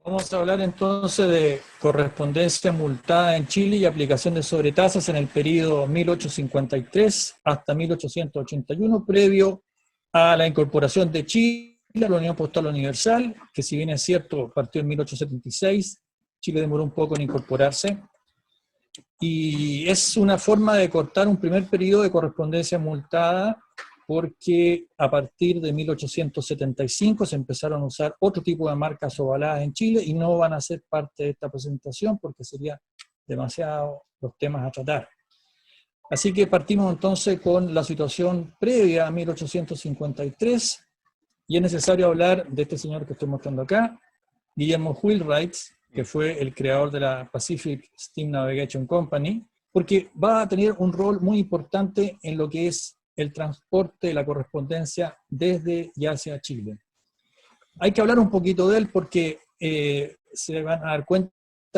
Vamos a hablar entonces de correspondencia multada en Chile y aplicación de sobretasas en el periodo 1853 hasta 1881, previo a la incorporación de Chile a la Unión Postal Universal, que si bien es cierto, partió en 1876, Chile demoró un poco en incorporarse, y es una forma de cortar un primer periodo de correspondencia multada porque a partir de 1875 se empezaron a usar otro tipo de marcas ovaladas en Chile y no van a ser parte de esta presentación porque sería demasiado los temas a tratar. Así que partimos entonces con la situación previa a 1853 y es necesario hablar de este señor que estoy mostrando acá, Guillermo Wheelwright, que fue el creador de la Pacific Steam Navigation Company, porque va a tener un rol muy importante en lo que es el transporte de la correspondencia desde y hacia Chile. Hay que hablar un poquito de él porque se van a dar cuenta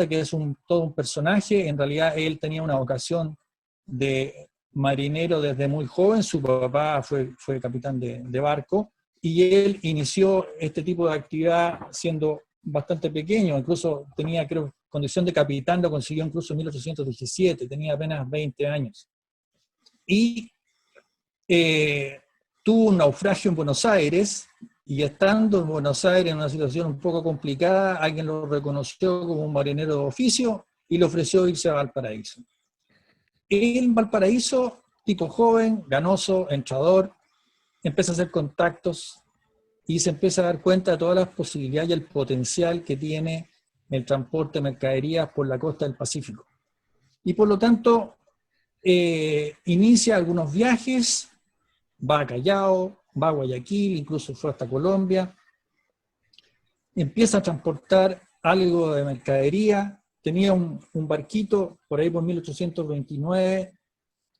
que es todo un personaje. En realidad él tenía una vocación de marinero desde muy joven, su papá fue capitán de barco, y él inició este tipo de actividad siendo bastante pequeño, incluso tenía, creo, condición de capitán, lo consiguió incluso en 1817, tenía apenas 20 años. Y tuvo un naufragio en Buenos Aires, y estando en Buenos Aires en una situación un poco complicada, alguien lo reconoció como un marinero de oficio y le ofreció irse a Valparaíso. En Valparaíso, tipo joven, ganoso, entrador, empieza a hacer contactos y se empieza a dar cuenta de todas las posibilidades y el potencial que tiene el transporte de mercaderías por la costa del Pacífico. Y por lo tanto, inicia algunos viajes, va a Callao, va a Guayaquil, incluso fue hasta Colombia, empieza a transportar algo de mercadería, tenía un barquito por ahí por 1829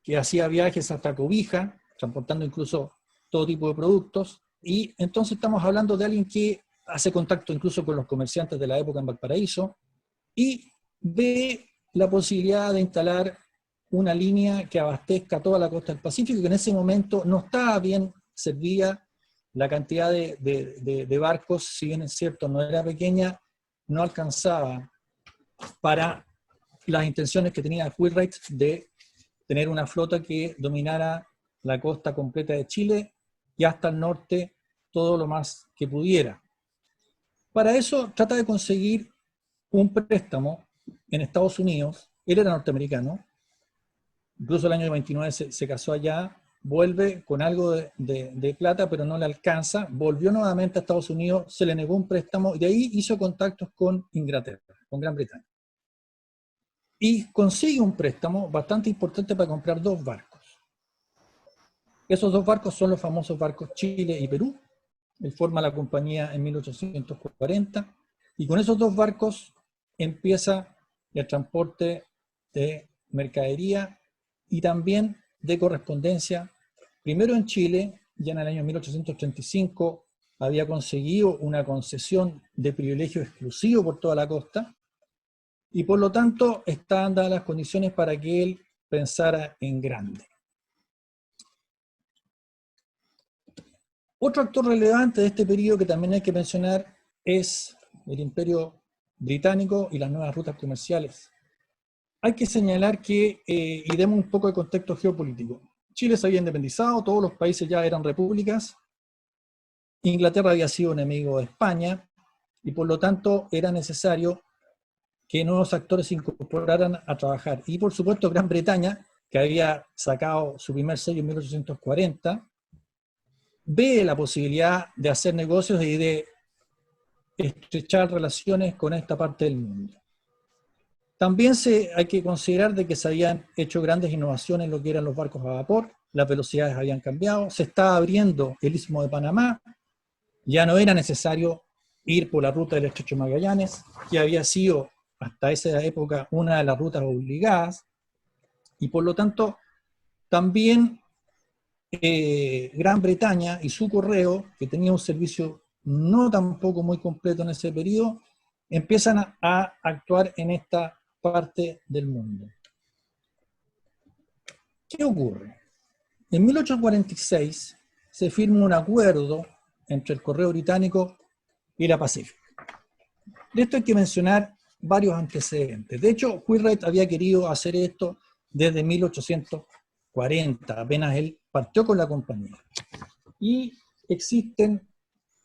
que hacía viajes hasta Cobija, transportando incluso todo tipo de productos, y entonces estamos hablando de alguien que hace contacto incluso con los comerciantes de la época en Valparaíso, y ve la posibilidad de instalar una línea que abastezca toda la costa del Pacífico, que en ese momento no estaba bien servida, la cantidad de barcos, si bien es cierto, no era pequeña, no alcanzaba para las intenciones que tenía Wheelwright de tener una flota que dominara la costa completa de Chile y hasta el norte todo lo más que pudiera. Para eso trata de conseguir un préstamo en Estados Unidos. Él era norteamericano, incluso el año 29 se casó allá, vuelve con algo de plata, pero no le alcanza, volvió nuevamente a Estados Unidos, se le negó un préstamo y de ahí hizo contactos con Inglaterra, con Gran Bretaña. Y consigue un préstamo bastante importante para comprar 2 barcos. Esos 2 barcos son los famosos barcos Chile y Perú. Él forma la compañía en 1840 y con esos 2 barcos empieza el transporte de mercadería y también de correspondencia, primero en Chile, ya en el año 1835 había conseguido una concesión de privilegio exclusivo por toda la costa y por lo tanto estaban dadas las condiciones para que él pensara en grande. Otro actor relevante de este periodo que también hay que mencionar es el Imperio Británico y las nuevas rutas comerciales. Hay que señalar que, y demos un poco de contexto geopolítico, Chile se había independizado, todos los países ya eran repúblicas, Inglaterra había sido enemigo de España, y por lo tanto era necesario que nuevos actores se incorporaran a trabajar. Y por supuesto Gran Bretaña, que había sacado su primer sello en 1840, ve la posibilidad de hacer negocios y de estrechar relaciones con esta parte del mundo. También hay que considerar de que se habían hecho grandes innovaciones en lo que eran los barcos a vapor, las velocidades habían cambiado, se estaba abriendo el Istmo de Panamá, ya no era necesario ir por la ruta del Estrecho de Magallanes, que había sido hasta esa época una de las rutas obligadas, y por lo tanto también Gran Bretaña y su correo, que tenía un servicio no tampoco muy completo en ese periodo, empiezan a actuar en esta parte del mundo. ¿Qué ocurre? En 1846 se firma un acuerdo entre el Correo Británico y la Pacific. De esto hay que mencionar varios antecedentes. De hecho, Wheelwright había querido hacer esto desde 1840, apenas él partió con la compañía. Y existen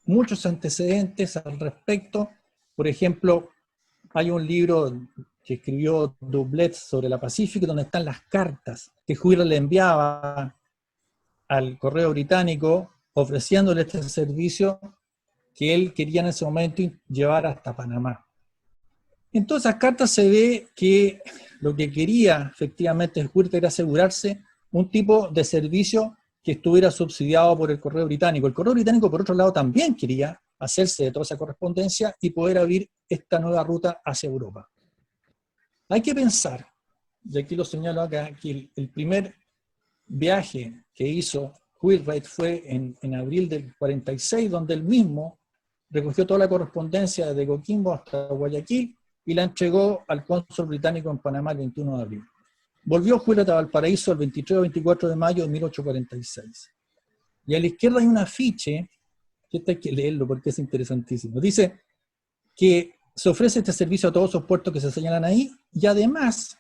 muchos antecedentes al respecto. Por ejemplo, hay un libro que escribió Doublet sobre la Pacific, donde están las cartas que Wheelwright le enviaba al correo británico ofreciéndole este servicio que él quería en ese momento llevar hasta Panamá. En todas esas cartas se ve que lo que quería efectivamente Wheelwright era asegurarse un tipo de servicio que estuviera subsidiado por el correo británico. El correo británico, por otro lado, también quería hacerse de toda esa correspondencia y poder abrir esta nueva ruta hacia Europa. Hay que pensar, y aquí lo señalo acá, que el primer viaje que hizo Wheelwright fue en abril del 46, donde él mismo recogió toda la correspondencia desde Coquimbo hasta Guayaquil y la entregó al cónsul británico en Panamá el 21 de abril. Volvió Wheelwright a Valparaíso el 23 o 24 de mayo de 1846. Y a la izquierda hay un afiche, que este hay que leerlo porque es interesantísimo. Dice que se ofrece este servicio a todos esos puertos que se señalan ahí, y además,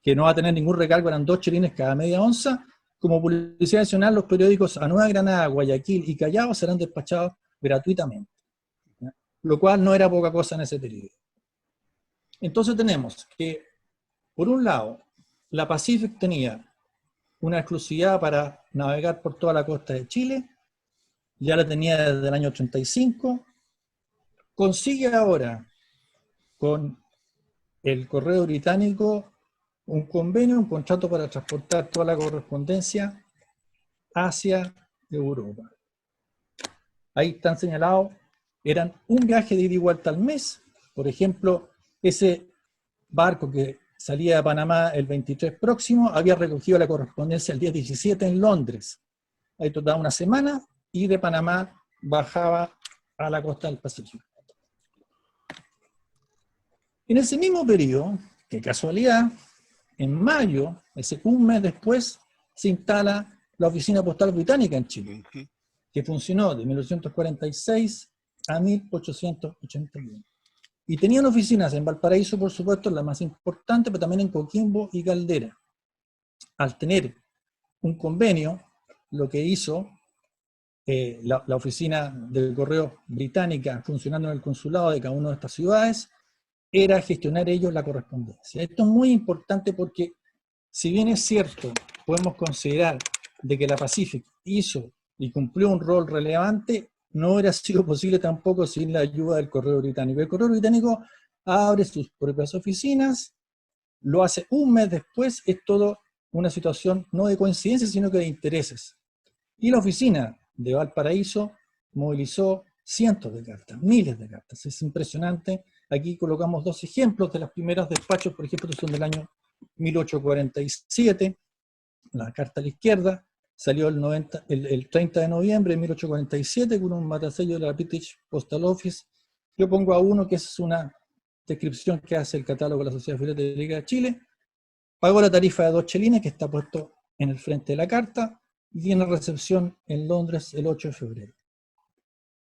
que no va a tener ningún recargo, eran 2 chelines cada media onza. Como publicidad adicional, los periódicos a Nueva Granada, Guayaquil y Callao serán despachados gratuitamente, ¿ya? Lo cual no era poca cosa en ese periodo. Entonces tenemos que, por un lado, la Pacific tenía una exclusividad para navegar por toda la costa de Chile, ya la tenía desde el año 85, consigue ahora con el correo británico un convenio, un contrato para transportar toda la correspondencia hacia Europa. Ahí están señalados, eran un viaje de ida y vuelta al mes. Por ejemplo, ese barco que salía de Panamá el 23 próximo había recogido la correspondencia el día 17 en Londres. Ahí tardaba una semana y de Panamá bajaba a la costa del Pacífico. En ese mismo periodo, qué casualidad, en mayo, un mes después, se instala la Oficina Postal Británica en Chile, que funcionó de 1846 a 1881. Y tenían oficinas en Valparaíso, por supuesto, la más importante, pero también en Coquimbo y Caldera. Al tener un convenio, lo que hizo la oficina del correo británica funcionando en el consulado de cada una de estas ciudades, era gestionar ellos la correspondencia. Esto es muy importante porque, si bien es cierto, podemos considerar de que la Pacific hizo y cumplió un rol relevante, no hubiera sido posible tampoco sin la ayuda del correo británico. El correo británico abre sus propias oficinas, lo hace un mes después, es todo una situación no de coincidencia, sino que de intereses. Y la oficina de Valparaíso movilizó cientos de cartas, miles de cartas. Es impresionante. Aquí colocamos dos ejemplos de los primeros despachos, por ejemplo, que son del año 1847. La carta a la izquierda salió el 30 de noviembre de 1847 con un matasello de la British Postal Office. Yo pongo a uno que es una descripción que hace el catálogo de la Sociedad Filatélica de Chile. Pagó la tarifa de 2 chelines, que está puesto en el frente de la carta, y tiene recepción en Londres el 8 de febrero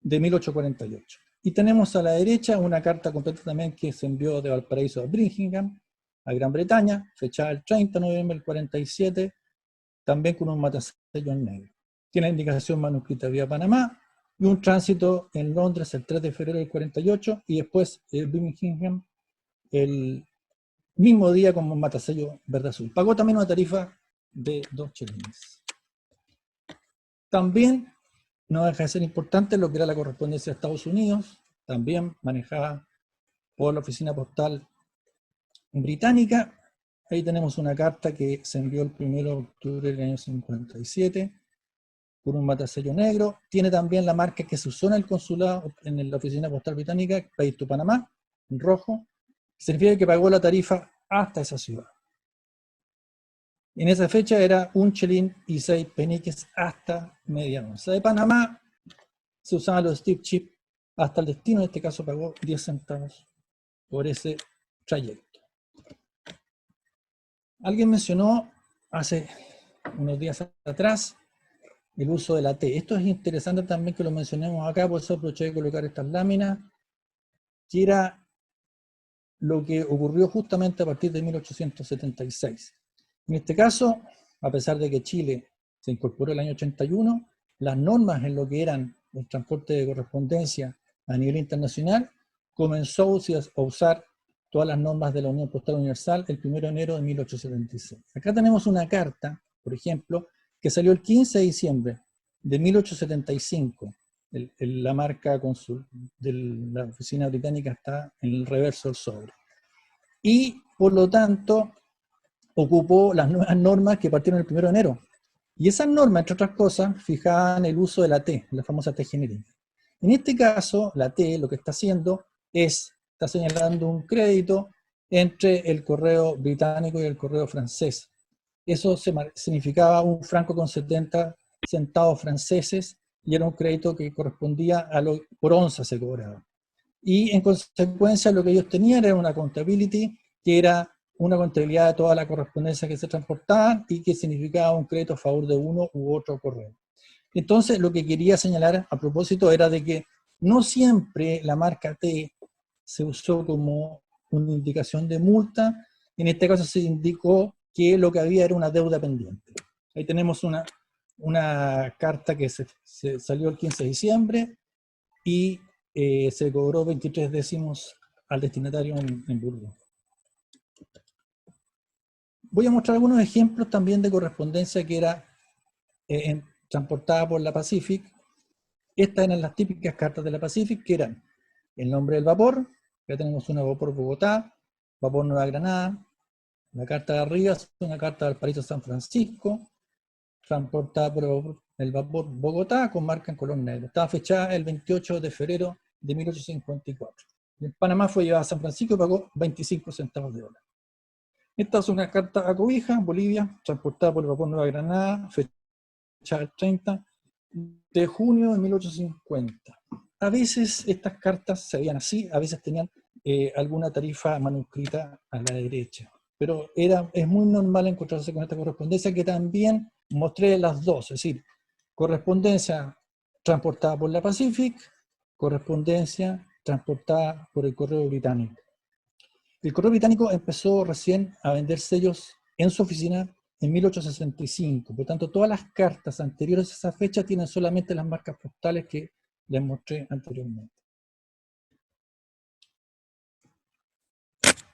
de 1848. Y tenemos a la derecha una carta completa también que se envió de Valparaíso a Birmingham, a Gran Bretaña, fechada el 30 de noviembre del 47, también con un matasello en negro. Tiene indicación manuscrita vía Panamá y un tránsito en Londres el 3 de febrero del 48 y después en Birmingham el mismo día con un matasello verde-azul. Pagó también una tarifa de 2 chelines. También no deja de ser importante lo que era la correspondencia a Estados Unidos, también manejada por la Oficina Postal Británica. Ahí tenemos una carta que se envió el 1 de octubre del año 57 con un matasello negro. Tiene también la marca que se usó en el consulado, en la Oficina Postal Británica, Pay to Panamá, en rojo. Significa que pagó la tarifa hasta esa ciudad. En esa fecha era 1 chelín y 6 peniques hasta media onza. De Panamá se usaban los steam chip hasta el destino, en este caso pagó 10 centavos por ese trayecto. Alguien mencionó hace unos días atrás el uso de la T. Esto es interesante también que lo mencionemos acá, por eso aproveché de colocar estas láminas, que era lo que ocurrió justamente a partir de 1876. En este caso, a pesar de que Chile se incorporó el año 81, las normas en lo que eran el transporte de correspondencia a nivel internacional comenzó a usar todas las normas de la Unión Postal Universal el 1 de enero de 1876. Acá tenemos una carta, por ejemplo, que salió el 15 de diciembre de 1875. La marca de la oficina británica está en el reverso del sobre. Y, por lo tanto, ocupó las nuevas normas que partieron el 1 de enero. Y esas normas, entre otras cosas, fijaban el uso de la T, la famosa T genérica. En este caso, la T lo que está haciendo está señalando un crédito entre el correo británico y el correo francés. Eso significaba un franco con 70 centavos franceses y era un crédito que correspondía a lo por onza se cobraba. Y en consecuencia lo que ellos tenían era una accountability, que era una contabilidad de toda la correspondencia que se transportaba y que significaba un crédito a favor de uno u otro correo. Entonces lo que quería señalar a propósito era de que no siempre la marca T se usó como una indicación de multa. En este caso se indicó que lo que había era una deuda pendiente. Ahí tenemos una carta que se salió el 15 de diciembre y se cobró 23 décimos al destinatario en Burgos. Voy a mostrar algunos ejemplos también de correspondencia que era transportada por la Pacific. Estas eran las típicas cartas de la Pacific, que eran el nombre del vapor. Ya tenemos una vapor Bogotá, vapor Nueva Granada. La carta de arriba es una carta del Valparaíso San Francisco, transportada por el vapor Bogotá con marca en color negro. Estaba fechada el 28 de febrero de 1854. En Panamá fue llevada a San Francisco y pagó 25 centavos de dólar. Esta es una carta a Cobija, Bolivia, transportada por el vapor Nueva Granada, fechada el 30 de junio de 1850. A veces estas cartas se veían así, a veces tenían alguna tarifa manuscrita a la derecha. Pero es muy normal encontrarse con esta correspondencia que también mostré las dos, es decir, correspondencia transportada por la Pacific, correspondencia transportada por el correo británico. El correo británico empezó recién a vender sellos en su oficina en 1865, por tanto todas las cartas anteriores a esa fecha tienen solamente las marcas postales que les mostré anteriormente.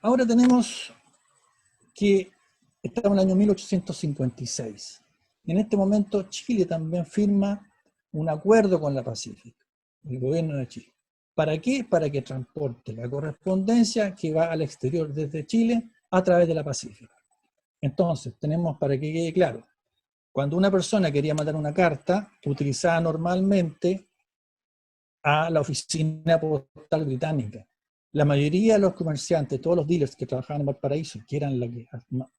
Ahora tenemos que estamos en el año 1856. En este momento Chile también firma un acuerdo con la Pacific, el gobierno de Chile. ¿Para qué? Para que transporte la correspondencia que va al exterior desde Chile a través de la Pacific. Entonces, tenemos, para que quede claro, cuando una persona quería mandar una carta, utilizaba normalmente a la oficina postal británica. La mayoría de los comerciantes, todos los dealers que trabajaban en Valparaíso, que eran los que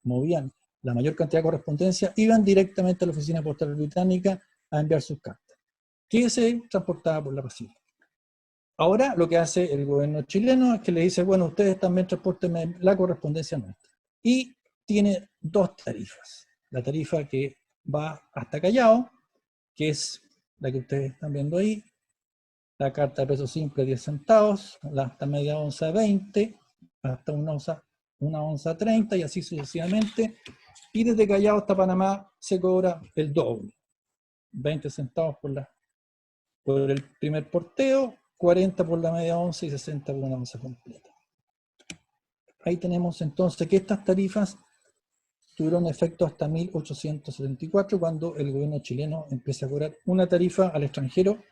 movían la mayor cantidad de correspondencia, iban directamente a la oficina postal británica a enviar sus cartas, que se transportaba por la Pacífica. Ahora lo que hace el gobierno chileno es que le dice, bueno, ustedes también transporten la correspondencia nuestra. Y tiene dos tarifas. La tarifa que va hasta Callao, que es la que ustedes están viendo ahí, la carta de peso simple 10 centavos, la hasta media onza 20, hasta una onza 30 y así sucesivamente. Y desde Callao hasta Panamá se cobra el doble, 20 centavos por el primer porteo, 40 por la media onza y 60 por una onza completa. Ahí tenemos entonces que estas tarifas tuvieron efecto hasta 1874, cuando el gobierno chileno empieza a cobrar una tarifa al extranjero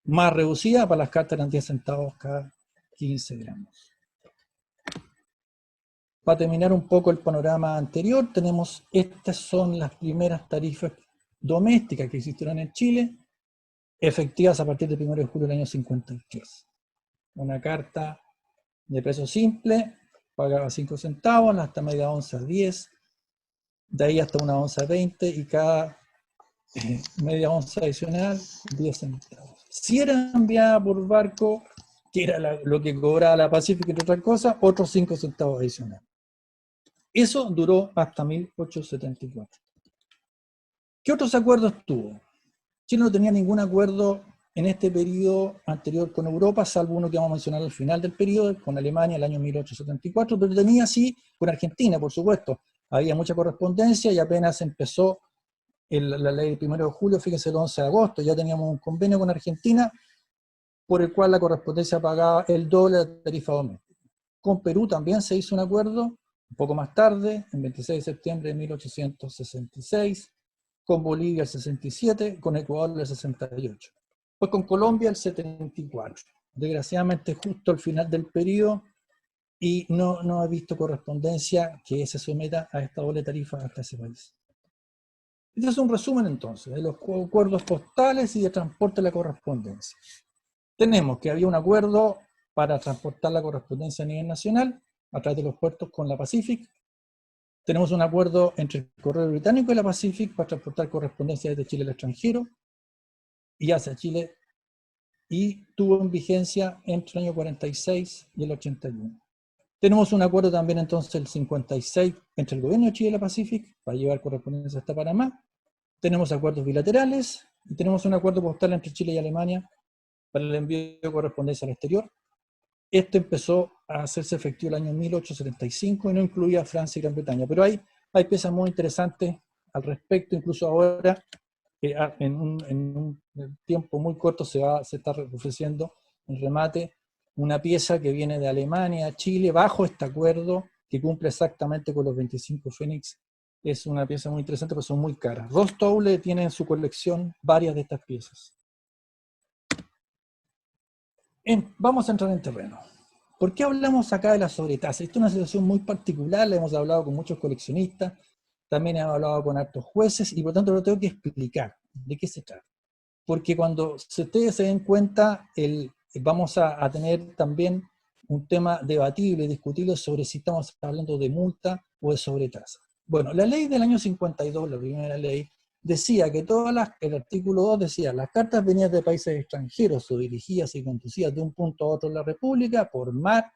más reducida. Para las cartas eran 10 centavos cada 15 gramos. Para terminar un poco el panorama anterior, tenemos estas son las primeras tarifas domésticas que existieron en Chile, efectivas a partir del 1 de julio del año 53. Una carta de peso simple pagaba 5 centavos, hasta media onza 10, de ahí hasta una onza 20 y cada media onza adicional 10 centavos. Si era enviada por barco, que era lo que cobraba la Pacífica y otra cosa, otros 5 centavos adicionales. Eso duró hasta 1874. ¿Qué otros acuerdos tuvo? Chile no tenía ningún acuerdo en este periodo anterior con Europa, salvo uno que vamos a mencionar al final del periodo, con Alemania, el año 1874, pero tenía sí con Argentina, por supuesto. Había mucha correspondencia y apenas empezó la ley del 1 de julio, fíjense, el 11 de agosto, ya teníamos un convenio con Argentina por el cual la correspondencia pagaba el doble de la tarifa doméstica. Con Perú también se hizo un acuerdo, un poco más tarde, el 26 de septiembre de 1866, con Bolivia el 67, con Ecuador el 68. Pues con Colombia el 74. Desgraciadamente justo al final del periodo y no he visto correspondencia que se someta a esta doble tarifa hasta ese país. Este es un resumen entonces de los acuerdos postales y de transporte de la correspondencia. Tenemos que había un acuerdo para transportar la correspondencia a nivel nacional a través de los puertos con la Pacific. Tenemos un acuerdo entre el Correo Británico y la Pacific para transportar correspondencia desde Chile al extranjero y hacia Chile, y tuvo en vigencia entre el año 46 y el 81. Tenemos un acuerdo también entonces el 56 entre el gobierno de Chile y la Pacific para llevar correspondencia hasta Panamá. Tenemos acuerdos bilaterales y tenemos un acuerdo postal entre Chile y Alemania para el envío de correspondencia al exterior. Esto empezó a hacerse efectivo el año 1875 y no incluía Francia y Gran Bretaña, pero hay piezas muy interesantes al respecto, incluso ahora, en un tiempo muy corto se está ofreciendo en remate una pieza que viene de Alemania, Chile, bajo este acuerdo, que cumple exactamente con los 25 Fénix. Es una pieza muy interesante, pero son muy caras. Rostoble tiene en su colección varias de estas piezas. Vamos a entrar en terreno. ¿Por qué hablamos acá de la sobretasa? Esta es una situación muy particular, la hemos hablado con muchos coleccionistas, también hemos hablado con hartos jueces, y por tanto lo tengo que explicar de qué se trata. Porque cuando ustedes se den cuenta, vamos a tener también un tema debatible, discutible sobre si estamos hablando de multa o de sobretasa. Bueno, la ley del año 52, la primera ley, decía que el artículo 2 decía, las cartas venidas de países extranjeros o dirigidas y conducidas de un punto a otro en la República por mar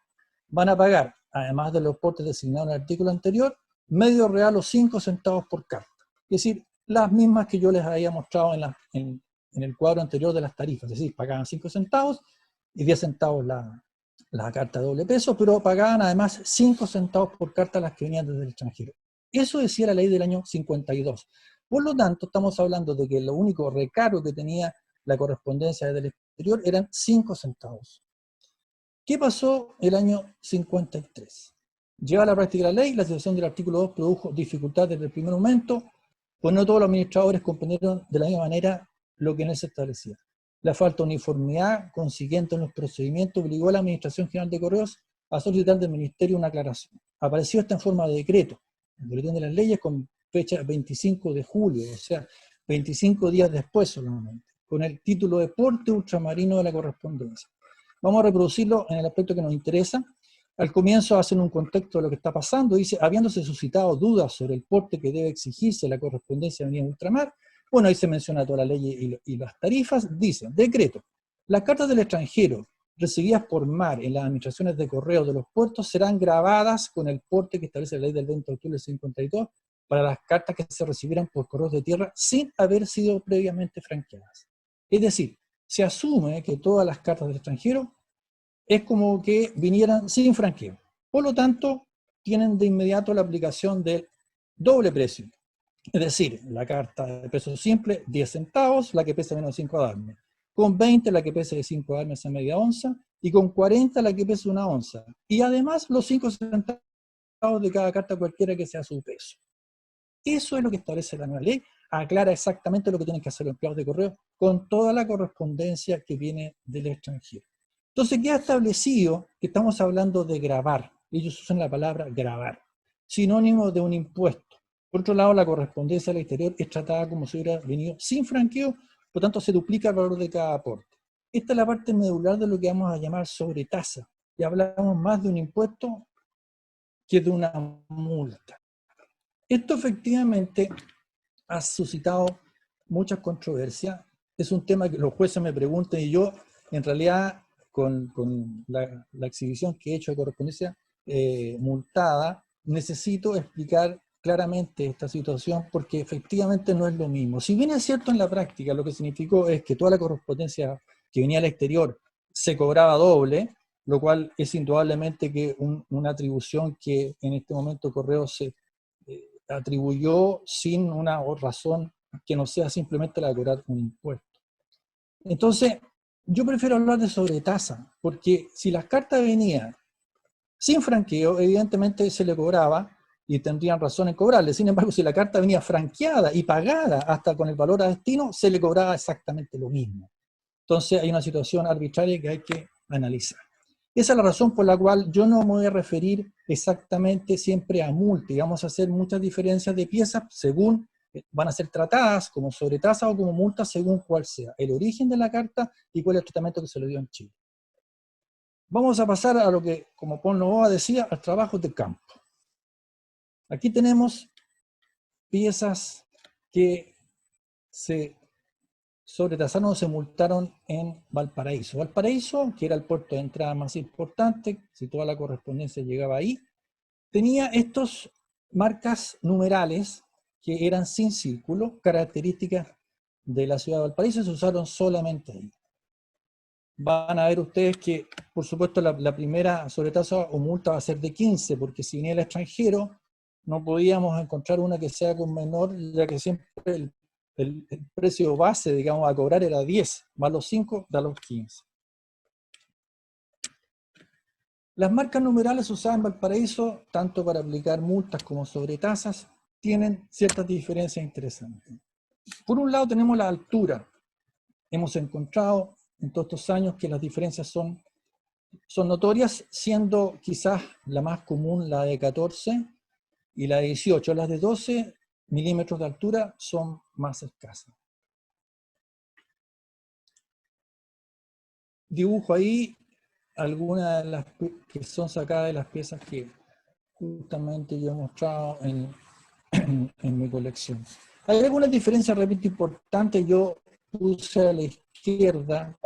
van a pagar, además de los portes designados en el artículo anterior, medio real o 5 centavos por carta. Es decir, las mismas que yo les había mostrado en el cuadro anterior de las tarifas, es decir, pagaban 5 centavos y 10 centavos la carta de doble peso, pero pagaban además 5 centavos por carta las que venían desde el extranjero. Eso decía la ley del año 52. Por lo tanto, estamos hablando de que lo único recargo que tenía la correspondencia desde el exterior eran 5 centavos. ¿Qué pasó el año 53? Lleva a la práctica la ley, la situación del artículo 2 produjo dificultades desde el primer momento, pues no todos los administradores comprendieron de la misma manera lo que en él se establecía. La falta de uniformidad consiguiente en los procedimientos obligó a la Administración General de Correos a solicitar del Ministerio una aclaración. Apareció esta en forma de decreto, el boletín de las leyes, con fecha 25 de julio, o sea, 25 días después solamente, con el título de Porte Ultramarino de la Correspondencia. Vamos a reproducirlo en el aspecto que nos interesa. Al comienzo hacen un contexto de lo que está pasando, dice, habiéndose suscitado dudas sobre el porte que debe exigirse la correspondencia venida en ultramar, bueno, ahí se menciona toda la ley y las tarifas, dice, decreto, las cartas del extranjero recibidas por mar en las administraciones de correo de los puertos serán grabadas con el porte que establece la ley del 20 de octubre del 52 para las cartas que se recibieran por correos de tierra sin haber sido previamente franqueadas. Es decir, se asume que todas las cartas del extranjero es como que vinieran sin franqueo. Por lo tanto, tienen de inmediato la aplicación del doble precio. Es decir, la carta de peso simple, 10 centavos, la que pesa menos de 5 darmes. Con 20 la que pesa de 5 darmes a media onza, y con 40 la que pesa una onza. Y además los 5 centavos de cada carta cualquiera que sea su peso. Eso es lo que establece la nueva ley. Aclara exactamente lo que tienen que hacer los empleados de correo con toda la correspondencia que viene del extranjero. Entonces queda establecido que estamos hablando de gravar. Ellos usan la palabra gravar, sinónimo de un impuesto. Por otro lado, la correspondencia al exterior es tratada como si hubiera venido sin franqueo, por lo tanto se duplica el valor de cada aporte. Esta es la parte medular de lo que vamos a llamar sobretasa. Y hablamos más de un impuesto que de una multa. Esto efectivamente ha suscitado muchas controversias. Es un tema que los jueces me preguntan y yo, en realidad, con la exhibición que he hecho de correspondencia multada, necesito explicar claramente esta situación porque efectivamente no es lo mismo. Si bien es cierto en la práctica, lo que significó es que toda la correspondencia que venía al exterior se cobraba doble, lo cual es indudablemente que una atribución que en este momento Correo se atribuyó sin una razón que no sea simplemente la de cobrar un impuesto. Entonces, yo prefiero hablar de sobretasa, porque si las cartas venían sin franqueo, evidentemente se le cobraba y tendrían razón en cobrarle. Sin embargo, si la carta venía franqueada y pagada hasta con el valor a destino, se le cobraba exactamente lo mismo. Entonces hay una situación arbitraria que hay que analizar. Esa es la razón por la cual yo no me voy a referir exactamente siempre a multa, y vamos a hacer muchas diferencias de piezas según van a ser tratadas como sobretasa o como multa según cuál sea el origen de la carta y cuál es el tratamiento que se le dio en Chile. Vamos a pasar a lo que, como Paul Novoa decía, al trabajo de campo. Aquí tenemos piezas que se sobretasaron o se multaron en Valparaíso. Valparaíso, que era el puerto de entrada más importante, si toda la correspondencia llegaba ahí, tenía estas marcas numerales que eran sin círculo, características de la ciudad de Valparaíso, y se usaron solamente ahí. Van a ver ustedes que, por supuesto, la primera sobretasa o multa va a ser de 15, porque si venía el extranjero, no podíamos encontrar una que sea con menor, ya que siempre el precio base, digamos, a cobrar era 10, más los 5 da los 15. Las marcas numerales usadas en Valparaíso, tanto para aplicar multas como sobretasas, tienen ciertas diferencias interesantes. Por un lado tenemos la altura. Hemos encontrado en todos estos años que las diferencias son notorias, siendo quizás la más común la de 14 y la de 18. Las de 12 milímetros de altura son más escasas. Dibujo ahí algunas de las que son sacadas de las piezas que justamente yo he mostrado en mi colección. Hay algunas diferencias, repito, importantes. Yo puse a la izquierda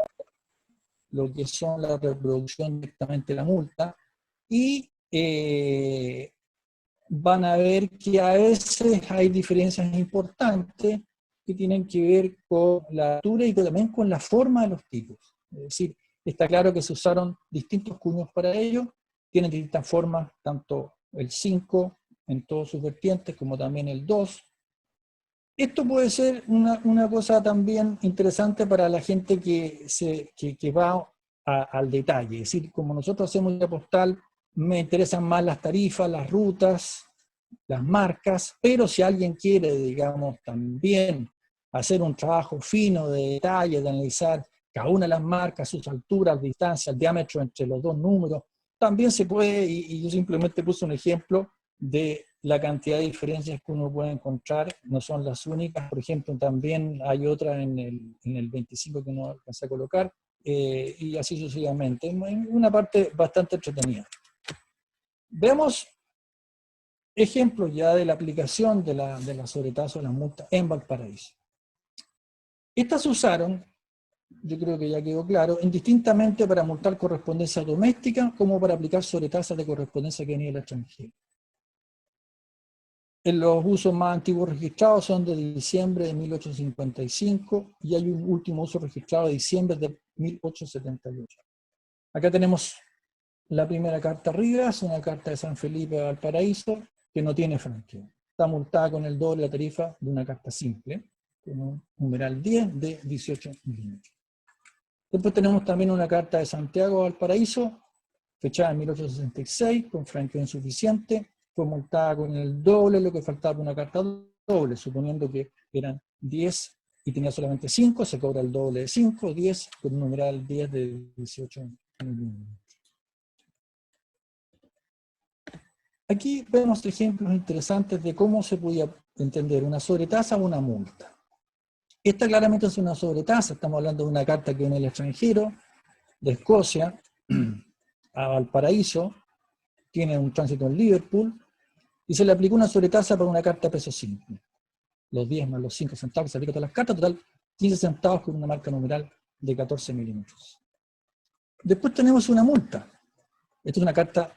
lo que son la reproducción directamente de la multa, y van a ver que a veces hay diferencias importantes que tienen que ver con la altura y también con la forma de los tipos. Es decir, está claro que se usaron distintos cuños para ello, tienen distintas formas, tanto el 5 en todas sus vertientes como también el 2. Esto puede ser una cosa también interesante para la gente que va al detalle. Es decir, como nosotros hacemos la postal, me interesan más las tarifas, las rutas, las marcas, pero si alguien quiere, digamos, también hacer un trabajo fino de detalle, de analizar cada una de las marcas, sus alturas, distancias, el diámetro entre los dos números, también se puede, y yo simplemente puse un ejemplo de la cantidad de diferencias que uno puede encontrar, no son las únicas. Por ejemplo, también hay otra en el 25 que no alcancé a colocar, y así sucesivamente. Una parte bastante entretenida. Veamos ejemplos ya de la aplicación de la sobretasa o las multas en Valparaíso. Estas se usaron, yo creo que ya quedó claro, indistintamente para multar correspondencia doméstica como para aplicar sobretasas de correspondencia que venía del extranjero. Los usos más antiguos registrados son de diciembre de 1855 y hay un último uso registrado de diciembre de 1878. Acá tenemos la primera carta arriba, es una carta de San Felipe de Valparaíso que no tiene franqueo. Está multada con el doble de la tarifa de una carta simple, con un numeral 10 de 18 milímetros. Después tenemos también una carta de Santiago de Valparaíso, fechada en 1866, con franqueo insuficiente, fue multada con el doble lo que faltaba por una carta doble, suponiendo que eran 10 y tenía solamente 5, se cobra el doble de 5, 10, con un numeral 10 de 18 milímetros. Aquí vemos ejemplos interesantes de cómo se podía entender una sobretasa o una multa. Esta claramente es una sobretasa, estamos hablando de una carta que viene del extranjero, de Escocia, a Valparaíso, tiene un tránsito en Liverpool, y se le aplicó una sobretasa para una carta a peso simple. Los 10 más los 5 centavos que se aplica a todas las cartas, total 15 centavos con una marca numeral de 14 milímetros. Después tenemos una multa. Esta es una carta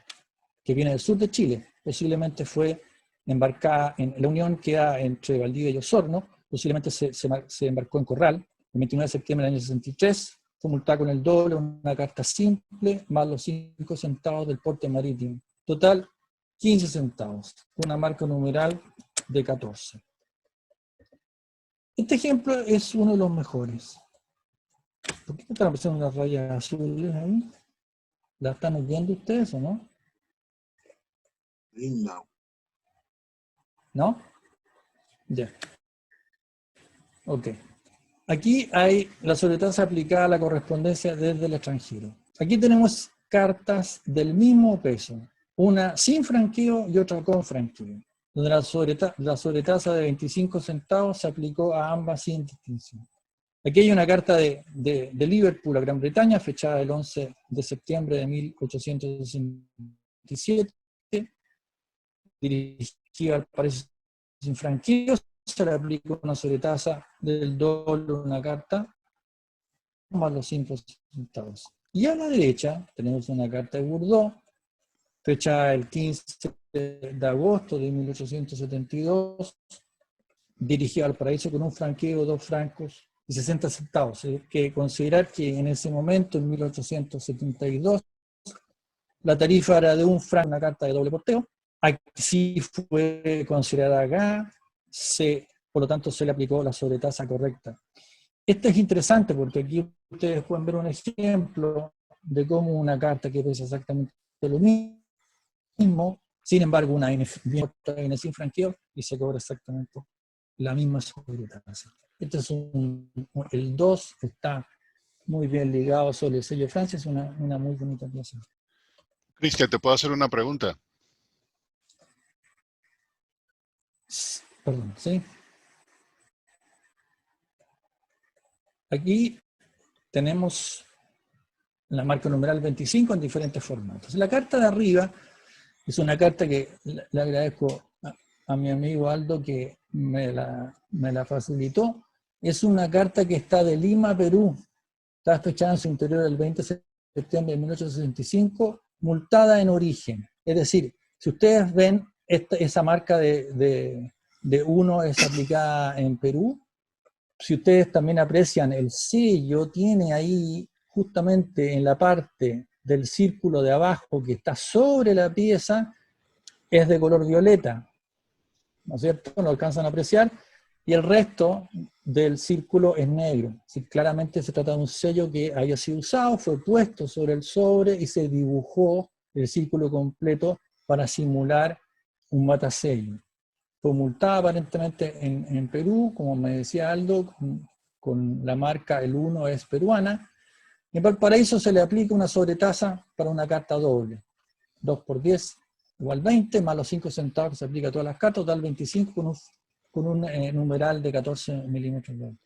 que viene del sur de Chile, posiblemente fue embarcada en la unión que da entre Valdivia y Osorno, posiblemente se embarcó en Corral, el 29 de septiembre del año 63, fue multada con el doble, una carta simple, más los 5 centavos del porte marítimo. Total, 15 centavos, una marca numeral de 14. Este ejemplo es uno de los mejores. ¿Por qué están apareciendo unas rayas azules ahí? ¿La están viendo ustedes o no? No. ¿No? Ya. Ok. Aquí hay la sobretasa aplicada a la correspondencia desde el extranjero. Aquí tenemos cartas del mismo peso, una sin franqueo y otra con franqueo, donde la sobretasa de 25 centavos se aplicó a ambas sin distinción. Aquí hay una carta de Liverpool a Gran Bretaña, fechada el 11 de septiembre de 1867, dirigida al país sin franqueo, se le aplicó una sobretasa del doble una carta, más los 5 centavos. Y a la derecha tenemos una carta de Bordeaux, fecha el 15 de agosto de 1872, dirigida al paraíso con un franqueo de 2 francos y 60 centavos. Hay que considerar que en ese momento, en 1872, la tarifa era de 1 franco, una carta de doble porteo. Así fue considerada acá, por lo tanto se le aplicó la sobretasa correcta. Esto es interesante porque aquí ustedes pueden ver un ejemplo de cómo una carta que pesa exactamente lo mismo, sin embargo una N sin franqueo y se cobra exactamente la misma sobretasa. Este es el 2 está muy bien ligado sobre el sello de Francia, es una muy bonita pieza. Cristian, ¿te puedo hacer una pregunta? Perdón, ¿sí? Aquí tenemos la marca numeral 25 en diferentes formatos. La carta de arriba es una carta que le agradezco a mi amigo Aldo que me la facilitó. Es una carta que está de Lima, Perú. Está fechada en su interior el 20 de septiembre de 1865, multada en origen. Es decir, si ustedes ven esa marca de 1 es aplicada en Perú, si ustedes también aprecian el sello, tiene ahí justamente en la parte del círculo de abajo que está sobre la pieza, es de color violeta, ¿no es cierto? Lo alcanzan a apreciar, y el resto del círculo es negro. Sí, claramente se trata de un sello que haya sido usado, fue puesto sobre el sobre y se dibujó el círculo completo para simular un matasello. Fue multada aparentemente en Perú, como me decía Aldo, con la marca el 1 es peruana. En Valparaíso se le aplica una sobretasa para una carta doble. 2 por 10 igual 20, más los 5 centavos que se aplica a todas las cartas, total 25 con un numeral de 14 milímetros de alto.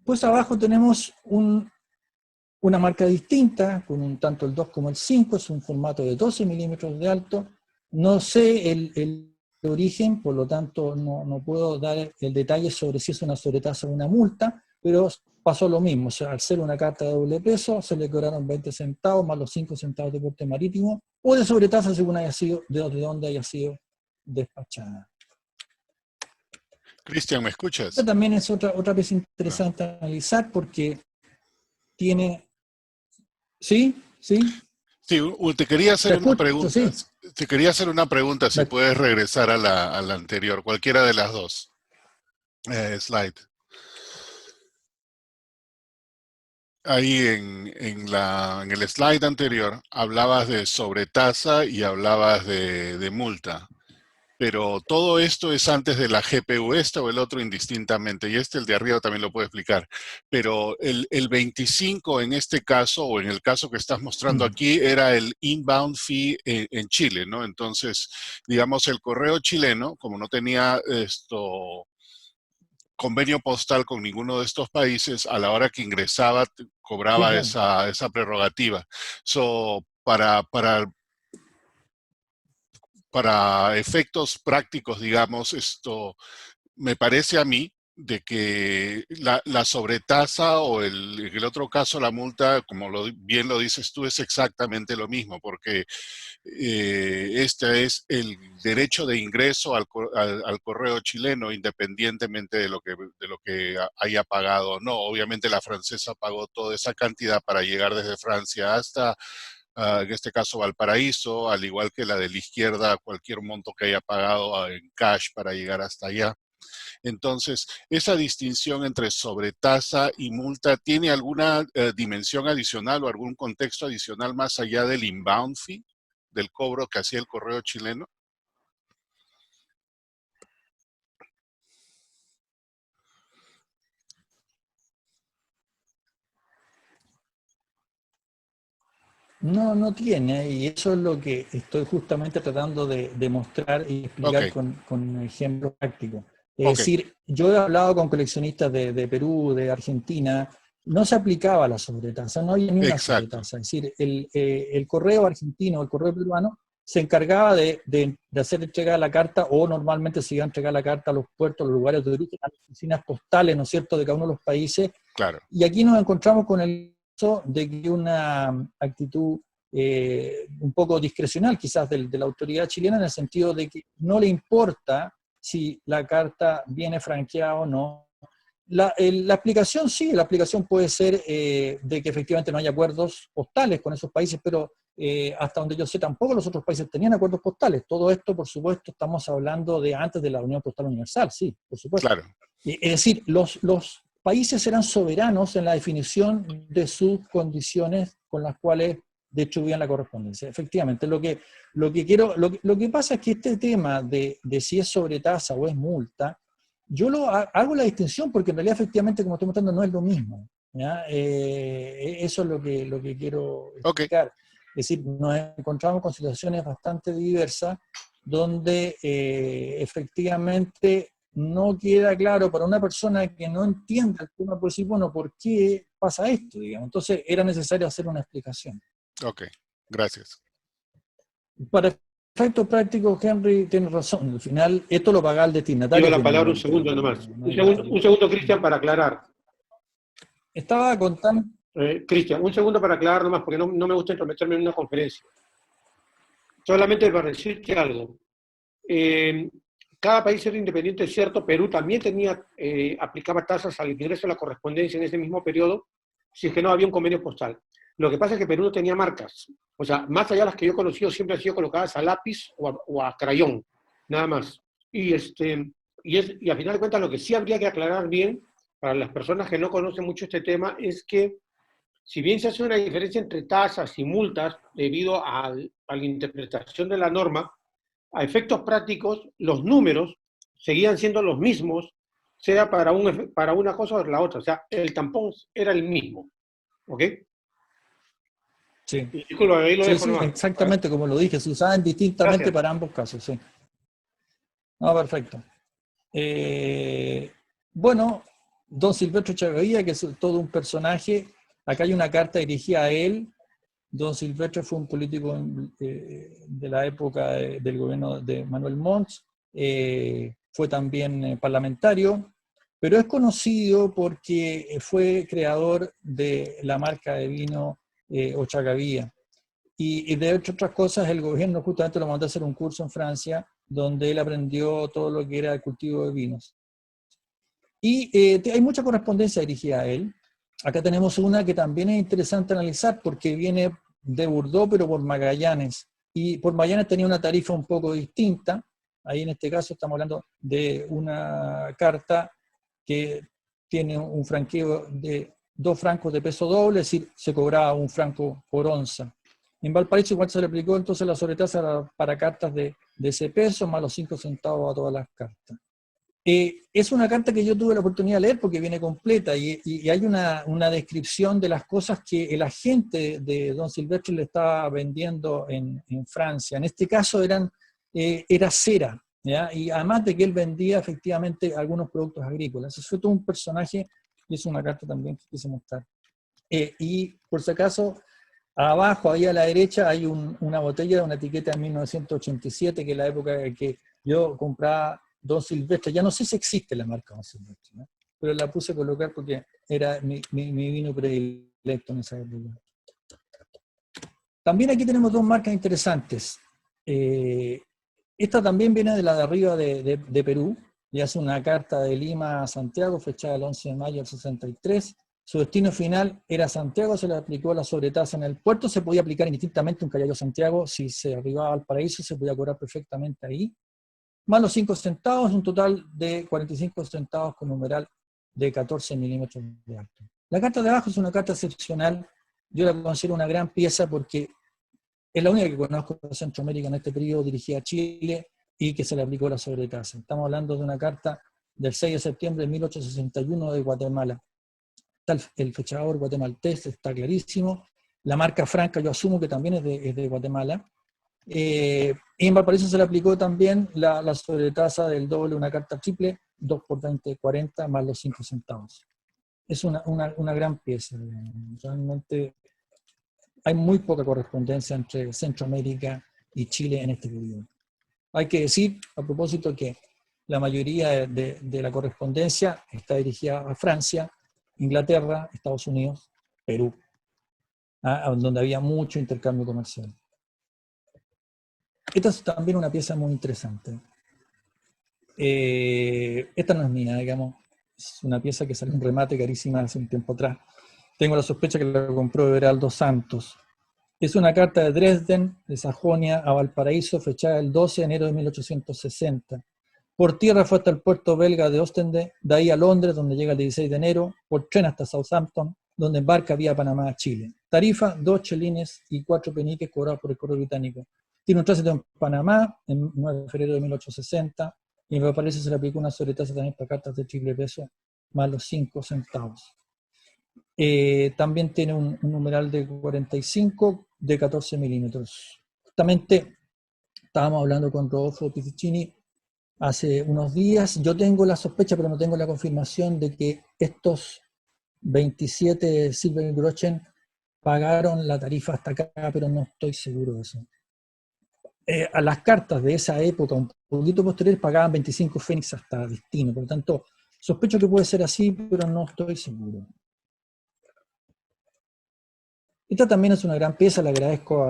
Pues abajo tenemos una marca distinta, con tanto el 2 como el 5, es un formato de 12 milímetros de alto. No sé el origen, por lo tanto no puedo dar el detalle sobre si es una sobretasa o una multa, pero pasó lo mismo. O sea, al ser una carta de doble peso, se le cobraron 20 centavos más los 5 centavos de porte marítimo, o de sobretasa según haya sido, de dónde haya sido despachada. Cristian, ¿me escuchas? Esta también es otra pieza interesante a analizar porque tiene... ¿Sí? ¿Sí? Sí, te quería hacer una escucho, pregunta. sí. Te quería hacer una pregunta, si puedes regresar a la anterior, cualquiera de las dos. Slide. Ahí en el slide anterior hablabas de sobretasa y hablabas de multa. Pero todo esto es antes de la GPU, esta o el otro indistintamente, y el de arriba también lo puedo explicar. Pero el 25 en este caso, o en el caso que estás mostrando aquí, era el inbound fee en Chile, ¿no? Entonces, digamos, el correo chileno, como no tenía convenio postal con ninguno de estos países, a la hora que ingresaba cobraba Sí, claro. esa prerrogativa. Para efectos prácticos, digamos, me parece a mí, de que la sobretasa o en el otro caso la multa, como bien lo dices tú, es exactamente lo mismo, porque este es el derecho de ingreso al correo chileno, independientemente de lo que haya pagado o no. Obviamente la francesa pagó toda esa cantidad para llegar desde Francia hasta, en este caso, Valparaíso, al igual que la de la izquierda, cualquier monto que haya pagado en cash para llegar hasta allá. Entonces, esa distinción entre sobretasa y multa, ¿tiene alguna dimensión adicional o algún contexto adicional más allá del inbound fee, del cobro que hacía el correo chileno? No, no tiene, y eso es lo que estoy justamente tratando de demostrar y Ok, explicar con ejemplos prácticos. Es ok, decir, yo he hablado con coleccionistas de Perú, de Argentina, no se aplicaba la sobretasa, no había ni una exacto, sobretasa. Es decir, el correo argentino, el correo peruano, se encargaba de hacer entregar la carta, o normalmente se iba a entregar la carta a los puertos, a los lugares de origen, a las oficinas postales, ¿no es cierto?, de cada uno de los países. claro, Y aquí nos encontramos con el caso de que una actitud un poco discrecional quizás de la autoridad chilena, en el sentido de que no le importa si la carta viene franqueada o no. La explicación sí, la explicación puede ser de que efectivamente no hay acuerdos postales con esos países, pero hasta donde yo sé tampoco los otros países tenían acuerdos postales. Todo esto, por supuesto, estamos hablando de antes de la Unión Postal Universal, sí, por supuesto. claro, Es decir, los países eran soberanos en la definición de sus condiciones con las cuales distribuían la correspondencia. Efectivamente, lo que pasa es que este tema de si es sobretasa o es multa, yo hago la distinción porque en realidad efectivamente, como estoy mostrando, no es lo mismo. ¿Ya? Eso es lo que quiero ok, explicar. Es decir, nos encontramos con situaciones bastante diversas donde efectivamente no queda claro para una persona que no entiende el tema, por decir, bueno, ¿por qué pasa esto? Digamos. Entonces era necesario hacer una explicación. ok, gracias. Para efectos prácticos, Henry tiene razón. Al final, esto lo paga el Pido destinatario la palabra un finalmente. segundo nomás. No hay nada. Un segundo, Cristian, para aclarar. Estaba contando. Cristian, un segundo para aclarar nomás, porque no me gusta intrometerme en una conferencia. Solamente para decirte algo. Cada país era independiente, es cierto. Perú también aplicaba tasas al ingreso de la correspondencia en ese mismo periodo, si es que no había un convenio postal. Lo que pasa es que Perú no tenía marcas. O sea, más allá de las que yo he conocido, siempre han sido colocadas a lápiz o a crayón, nada más. Y a final de cuentas, lo que sí habría que aclarar bien, para las personas que no conocen mucho este tema, es que si bien se hace una diferencia entre tasas y multas debido a la interpretación de la norma, a efectos prácticos, los números seguían siendo los mismos, sea para una cosa o la otra. O sea, el tampón era el mismo. ¿Ok? Sí, Y disculpa, ahí lo sí, dejo sí, nomás. exactamente como lo dije. Se usaban distintamente Gracias. para ambos casos, sí. No, perfecto. Bueno, don Silvestre Chagavía, que es todo un personaje, acá hay una carta dirigida a él. Don Silvestre fue un político de la época del gobierno de Manuel Montt, fue también parlamentario, pero es conocido porque fue creador de la marca de vino Ochagavía. Y de hecho, otras cosas, el gobierno justamente lo mandó a hacer un curso en Francia, donde él aprendió todo lo que era el cultivo de vinos. Y hay mucha correspondencia dirigida a él. Acá tenemos una que también es interesante analizar porque viene de Bordeaux, pero por Magallanes. Y por Magallanes tenía una tarifa un poco distinta. Ahí en este caso estamos hablando de una carta que tiene un franqueo de 2 francos de peso doble, es decir, se cobraba 1 franco por onza. En Valparaíso igual se le aplicó entonces la sobretasa para cartas de ese peso, más los 5 centavos a todas las cartas. Es una carta que yo tuve la oportunidad de leer porque viene completa y hay una descripción de las cosas que el agente de don Silvestre le estaba vendiendo en Francia. En este caso era cera, ¿ya? Y además de que él vendía efectivamente algunos productos agrícolas. Eso fue todo un personaje y es una carta también que quise mostrar. Y por si acaso, abajo, ahí a la derecha, hay una botella de una etiqueta de 1987, que es la época en que yo compraba Don Silvestre, ya no sé si existe la marca Don Silvestre, ¿no? Pero la puse a colocar porque era mi vino predilecto en esa época. También aquí tenemos dos marcas interesantes. Esta también viene de la de arriba de Perú, y hace una carta de Lima a Santiago, fechada el 11 de mayo del 63. Su destino final era Santiago, se le aplicó la sobretasa en el puerto, se podía aplicar indistintamente un Callao Santiago, si se arribaba al paraíso se podía cobrar perfectamente ahí, más los 5 centavos, un total de 45 centavos con numeral de 14 milímetros de alto. La carta de abajo es una carta excepcional, yo la considero una gran pieza porque es la única que conozco de Centroamérica en este periodo, dirigida a Chile, y que se le aplicó la sobretasa. Estamos hablando de una carta del 6 de septiembre de 1861 de Guatemala. Está el fechador guatemaltés, está clarísimo. La marca franca yo asumo que también es de Guatemala. Y en Valparaíso se le aplicó también la sobretasa del doble, una carta triple, 2 por 20, 40, más los 5 centavos. Es una gran pieza. Realmente hay muy poca correspondencia entre Centroamérica y Chile en este periodo. Hay que decir, a propósito, que la mayoría de la correspondencia está dirigida a Francia, Inglaterra, Estados Unidos, Perú, donde había mucho intercambio comercial. Esta es también una pieza muy interesante. Esta no es mía, digamos, es una pieza que salió en remate carísima hace un tiempo atrás. Tengo la sospecha que la compró Everaldo Santos. Es una carta de Dresden, de Sajonia, a Valparaíso, fechada el 12 de enero de 1860. Por tierra fue hasta el puerto belga de Ostende, de ahí a Londres, donde llega el 16 de enero, por tren hasta Southampton, donde embarca vía Panamá a Chile. Tarifa, 2 chelines y 4 peniques cobrados por el correo británico. Tiene un tránsito en Panamá, en 9 de febrero de 1860, y en Valparaíso se le aplicó una sobretasa también para cartas de triple peso, más los 5 centavos. También tiene un numeral de 45 de 14 milímetros. Justamente estábamos hablando con Rodolfo Pizzicini hace unos días. Yo tengo la sospecha, pero no tengo la confirmación de que estos 27 Silbergroschen pagaron la tarifa hasta acá, pero no estoy seguro de eso. A las cartas de esa época, un poquito posterior, pagaban 25 Fénix hasta destino. Por lo tanto, sospecho que puede ser así, pero no estoy seguro. Esta también es una gran pieza, le agradezco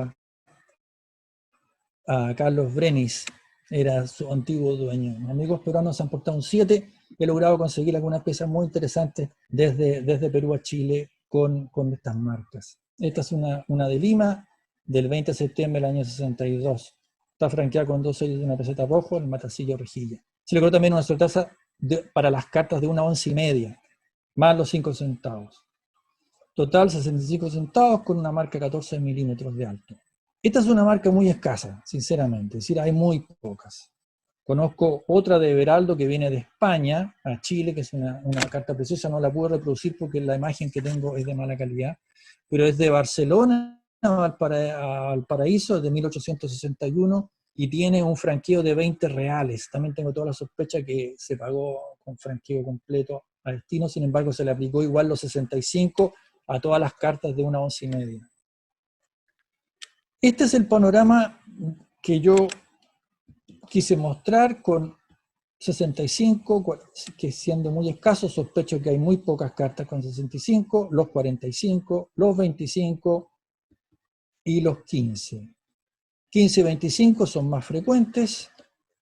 a Carlos Brenis, era su antiguo dueño. Mis amigos peruanos han portado un 7, he logrado conseguir algunas piezas muy interesantes desde Perú a Chile con estas marcas. Esta es una de Lima, del 20 de septiembre del año 62. Está franqueada con 2 sellos de una peseta rojo, el matacillo rejilla. Se logró también una sobretasa para las cartas de 1 onza y media, más los 5 centavos. Total 65 centavos con una marca 14 milímetros de alto. Esta es una marca muy escasa, sinceramente, es decir, hay muy pocas. Conozco otra de Everaldo que viene de España a Chile, que es una carta preciosa, no la puedo reproducir porque la imagen que tengo es de mala calidad, pero es de Barcelona a Valparaíso, de 1861, y tiene un franqueo de 20 reales. También tengo toda la sospecha que se pagó con franqueo completo a destino, sin embargo se le aplicó igual los 65 a todas las cartas de 1 onza y media. Este es el panorama que yo quise mostrar con 65, que siendo muy escaso, sospecho que hay muy pocas cartas con 65, los 45, los 25 y los 15. 15 y 25 son más frecuentes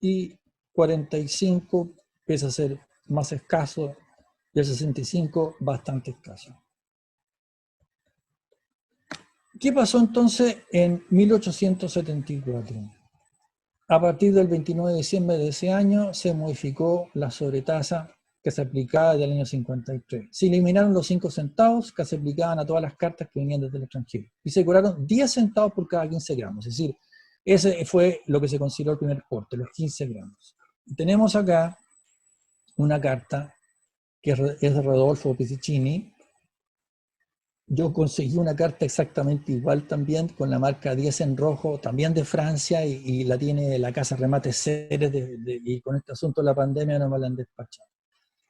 y 45 empieza a ser más escaso y el 65 bastante escaso. ¿Qué pasó entonces en 1874? A partir del 29 de diciembre de ese año se modificó la sobretasa que se aplicaba desde el año 53. Se eliminaron los 5 centavos que se aplicaban a todas las cartas que venían desde el extranjero y se cobraron 10 centavos por cada 15 gramos. Es decir, ese fue lo que se consideró el primer porte, los 15 gramos. Y tenemos acá una carta que es de Rodolfo Pizzicini. Yo conseguí una carta exactamente igual también, con la marca 10 en rojo, también de Francia, y la tiene la casa Remate Ceres, y con este asunto de la pandemia no me la han despachado.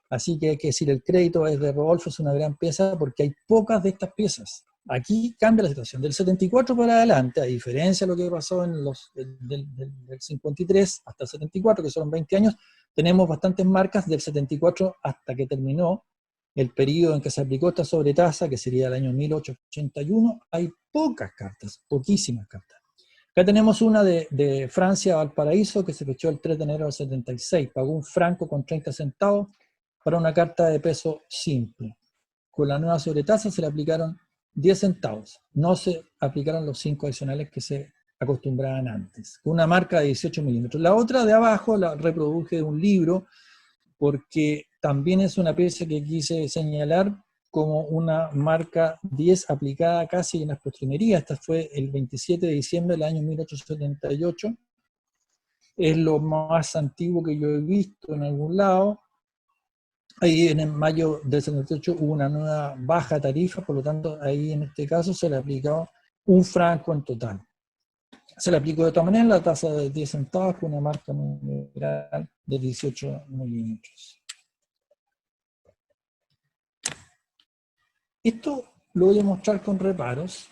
Así que hay que decir, el crédito es de Rodolfo, es una gran pieza, porque hay pocas de estas piezas. Aquí cambia la situación. Del 74 para adelante, a diferencia de lo que pasó en del 53 hasta el 74, que son 20 años, tenemos bastantes marcas del 74 hasta que terminó el periodo en que se aplicó esta sobretasa, que sería el año 1881. Hay pocas cartas, poquísimas cartas. Acá tenemos una de Francia a Valparaíso, que se fechó el 3 de enero del 76. Pagó un franco con 30 centavos para una carta de peso simple. Con la nueva sobretasa se le aplicaron 10 centavos. No se aplicaron los 5 adicionales que se acostumbraban antes. Una marca de 18 milímetros. La otra de abajo la reproduje de un libro, porque también es una pieza que quise señalar como una marca 10 aplicada casi en las postrimerías. Esta fue el 27 de diciembre del año 1878. Es lo más antiguo que yo he visto en algún lado. Ahí en mayo del 78 hubo una nueva baja tarifa, por lo tanto ahí en este caso se le aplicó un franco en total. Se le aplicó de todas maneras la tasa de 10 centavos con una marca numeral de 18 milímetros. Esto lo voy a mostrar con reparos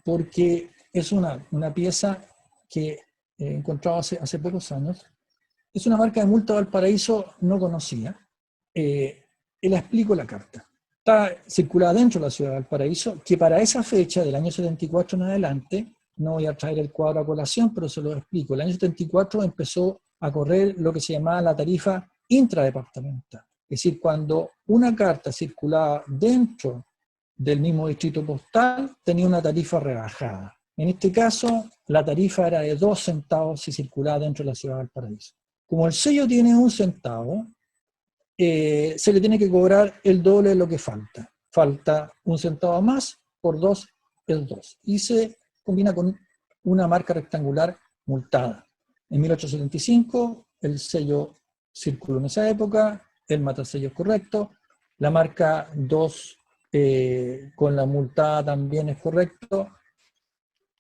porque es una pieza que he encontrado hace pocos años. Es una marca de multa Valparaíso no conocida. La explico la carta. Está circulada dentro de la ciudad de Valparaíso, que para esa fecha, del año 74 en adelante, no voy a traer el cuadro a colación, pero se lo explico. El año 74 empezó a correr lo que se llamaba la tarifa intradepartamental. Es decir, cuando una carta circulaba dentro del mismo distrito postal, tenía una tarifa rebajada. En este caso, la tarifa era de 2 centavos si circulaba dentro de la ciudad de Valparaíso. Como el sello tiene 1 centavo, se le tiene que cobrar el doble de lo que falta. Falta 1 centavo más, por 2 es 2. Y se combina con una marca rectangular multada. En 1875 el sello circuló en esa época, el matasello es correcto, la marca 2 con la multada también es correcto.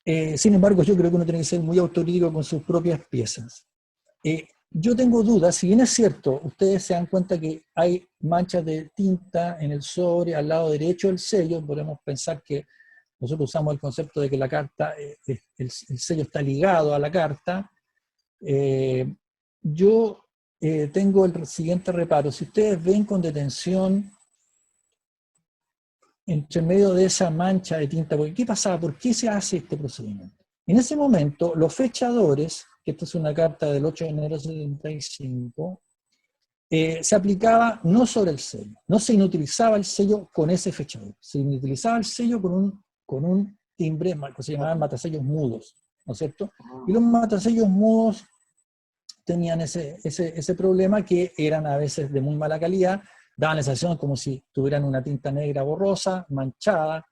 Sin embargo, yo creo que uno tiene que ser muy autocrítico con sus propias piezas. Yo tengo dudas, si bien es cierto, ustedes se dan cuenta que hay manchas de tinta en el sobre, al lado derecho del sello. Podemos pensar que nosotros usamos el concepto de que la carta, el sello está ligado a la carta. Yo tengo el siguiente reparo. Si ustedes ven con detención entre medio de esa mancha de tinta, porque ¿qué pasaba? ¿Por qué se hace este procedimiento? En ese momento, los fechadores, que esta es una carta del 8 de enero de 75, se aplicaba no sobre el sello, no se inutilizaba el sello con ese fechador, se inutilizaba el sello con un timbre que se llamaban matasellos mudos, ¿no es cierto? Y los matasellos mudos tenían ese problema, que eran a veces de muy mala calidad, daban la sensación como si tuvieran una tinta negra borrosa, manchada,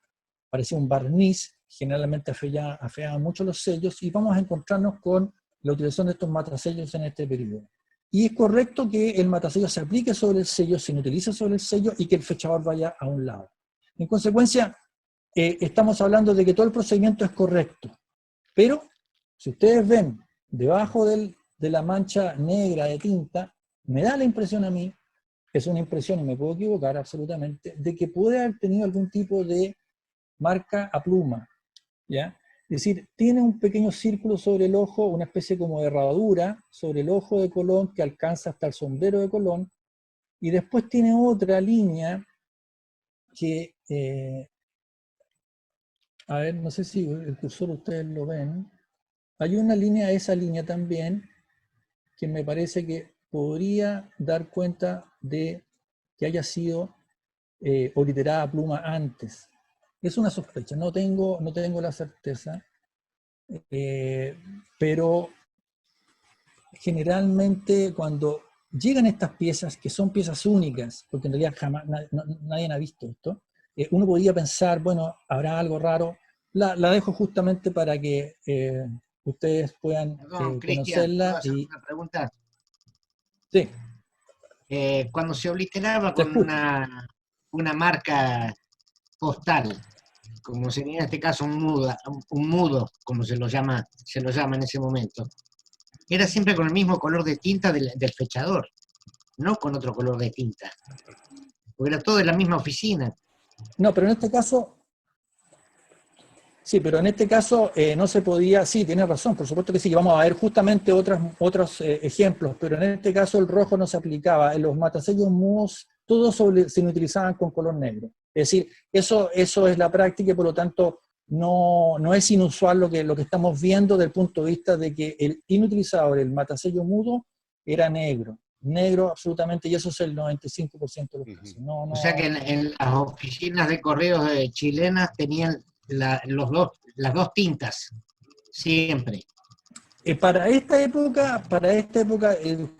parecía un barniz, generalmente afeaban mucho los sellos, y vamos a encontrarnos con la utilización de estos matasellos en este periodo. Y es correcto que el matasello se aplique sobre el sello, se inutilice sobre el sello, y que el fechador vaya a un lado. En consecuencia, estamos hablando de que todo el procedimiento es correcto, pero si ustedes ven debajo de la mancha negra de tinta, me da la impresión a mí, es una impresión y me puedo equivocar absolutamente, de que puede haber tenido algún tipo de marca a pluma, ¿ya? Es decir, tiene un pequeño círculo sobre el ojo, una especie como de herradura sobre el ojo de Colón que alcanza hasta el sombrero de Colón, y después tiene otra línea que, a ver, no sé si el cursor ustedes lo ven, hay una línea, esa línea también, que me parece que podría dar cuenta de que haya sido obliterada a pluma antes. Es una sospecha, no tengo la certeza, pero generalmente cuando llegan estas piezas, que son piezas únicas, porque en realidad jamás nadie ha visto esto, uno podría pensar, bueno, habrá algo raro. La dejo justamente para que ustedes puedan conocerla. ¿Puedo hacer una pregunta? Sí. Cuando se obliteraba Te con escucho. una marca postal, como sería en este caso un mudo, como se lo llama en ese momento, era siempre con el mismo color de tinta del fechador, no con otro color de tinta, porque era todo de la misma oficina. No, pero en este caso Sí, pero en este caso no se podía, sí, tienes razón, por supuesto que sí, vamos a ver justamente otros ejemplos, pero en este caso el rojo no se aplicaba, en los matasellos mudos todos se utilizaban con color negro. Es decir, eso es la práctica y por lo tanto no es inusual lo que estamos viendo desde el punto de vista de que el inutilizador, el matasello mudo, era negro. Negro absolutamente, y eso es el 95% de los casos. O sea que en las oficinas de correos chilenas tenían las dos tintas, siempre. Para esta época,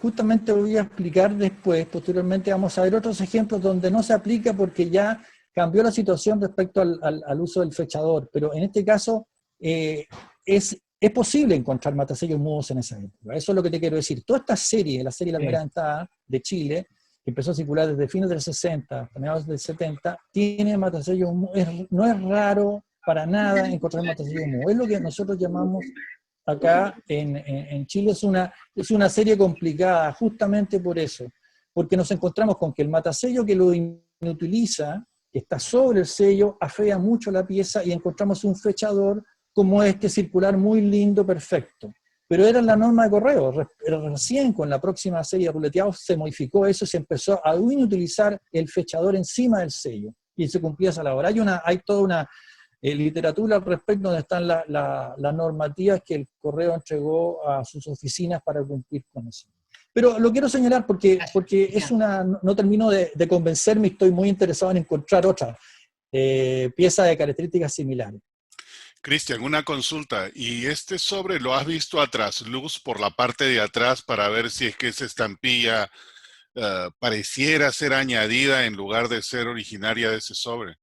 justamente voy a explicar después, posteriormente vamos a ver otros ejemplos donde no se aplica porque ya cambió la situación respecto al uso del fechador, pero en este caso es posible encontrar matasellos mudos en esa época. Eso es lo que te quiero decir. Toda esta serie, la serie La Primera Dentada de Chile, que empezó a circular desde fines del 60 hasta mediados del 70, tiene matasellos mudos. No es raro para nada encontrar matasellos mudos. Es lo que nosotros llamamos acá en Chile, es una serie complicada justamente por eso, porque nos encontramos con que el matasello que lo inutiliza, que está sobre el sello, afea mucho la pieza y encontramos un fechador como este circular muy lindo, perfecto. Pero era la norma de correo, recién con la próxima serie de ruleteados se modificó eso y se empezó a inutilizar el fechador encima del sello y se cumplía esa labor. Hay toda una literatura al respecto donde están las normativas que el correo entregó a sus oficinas para cumplir con eso. Pero lo quiero señalar porque no termino de convencerme y estoy muy interesado en encontrar otra pieza de características similares. Cristian, una consulta. ¿Y este sobre lo has visto a trasluz por la parte de atrás para ver si es que esa estampilla pareciera ser añadida en lugar de ser originaria de ese sobre?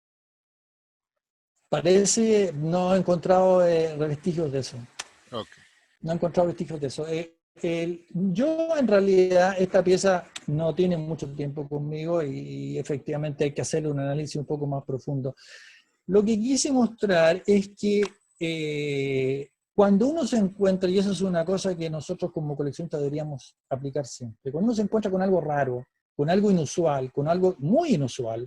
Parece, no he encontrado vestigios de eso. Okay. No he encontrado vestigios de eso. Yo en realidad esta pieza no tiene mucho tiempo conmigo y efectivamente hay que hacerle un análisis un poco más profundo. Lo que quise mostrar es que cuando uno se encuentra, y eso es una cosa que nosotros como coleccionistas deberíamos aplicar siempre, cuando uno se encuentra con algo raro, con algo inusual, con algo muy inusual,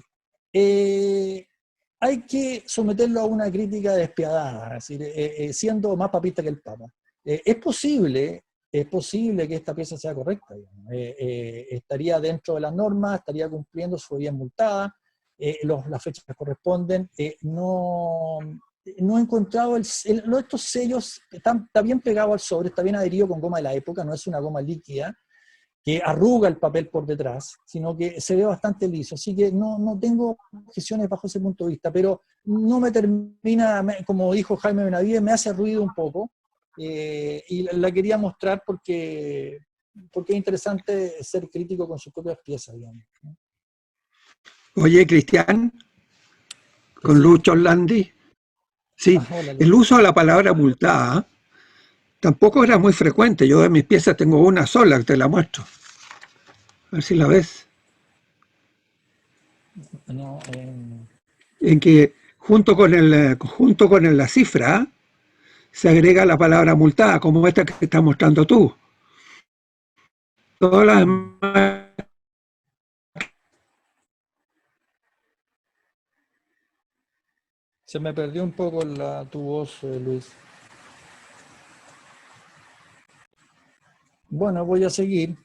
hay que someterlo a una crítica despiadada, es decir, siendo más papista que el Papa. Es posible que esta pieza sea correcta, estaría dentro de las normas, estaría cumpliendo, fue bien multada, las fechas que corresponden, no he encontrado estos sellos, está bien pegado al sobre, está bien adherido con goma de la época, no es una goma líquida, que arruga el papel por detrás, sino que se ve bastante liso, así que no tengo objeciones bajo ese punto de vista, pero no me termina, como dijo Jaime Benavides, me hace ruido un poco, y la quería mostrar porque es interesante ser crítico con sus propias piezas, digamos. Oye, Cristian, con Lucho Orlandi, sí, el uso de la palabra multada tampoco era muy frecuente. Yo de mis piezas tengo una sola, te la muestro. A ver si la ves. No, en que junto con la cifra se agrega la palabra multada, como esta que estás mostrando tú. Todas las demás. Se me perdió un poco tu voz, Luis. Bueno, voy a seguir.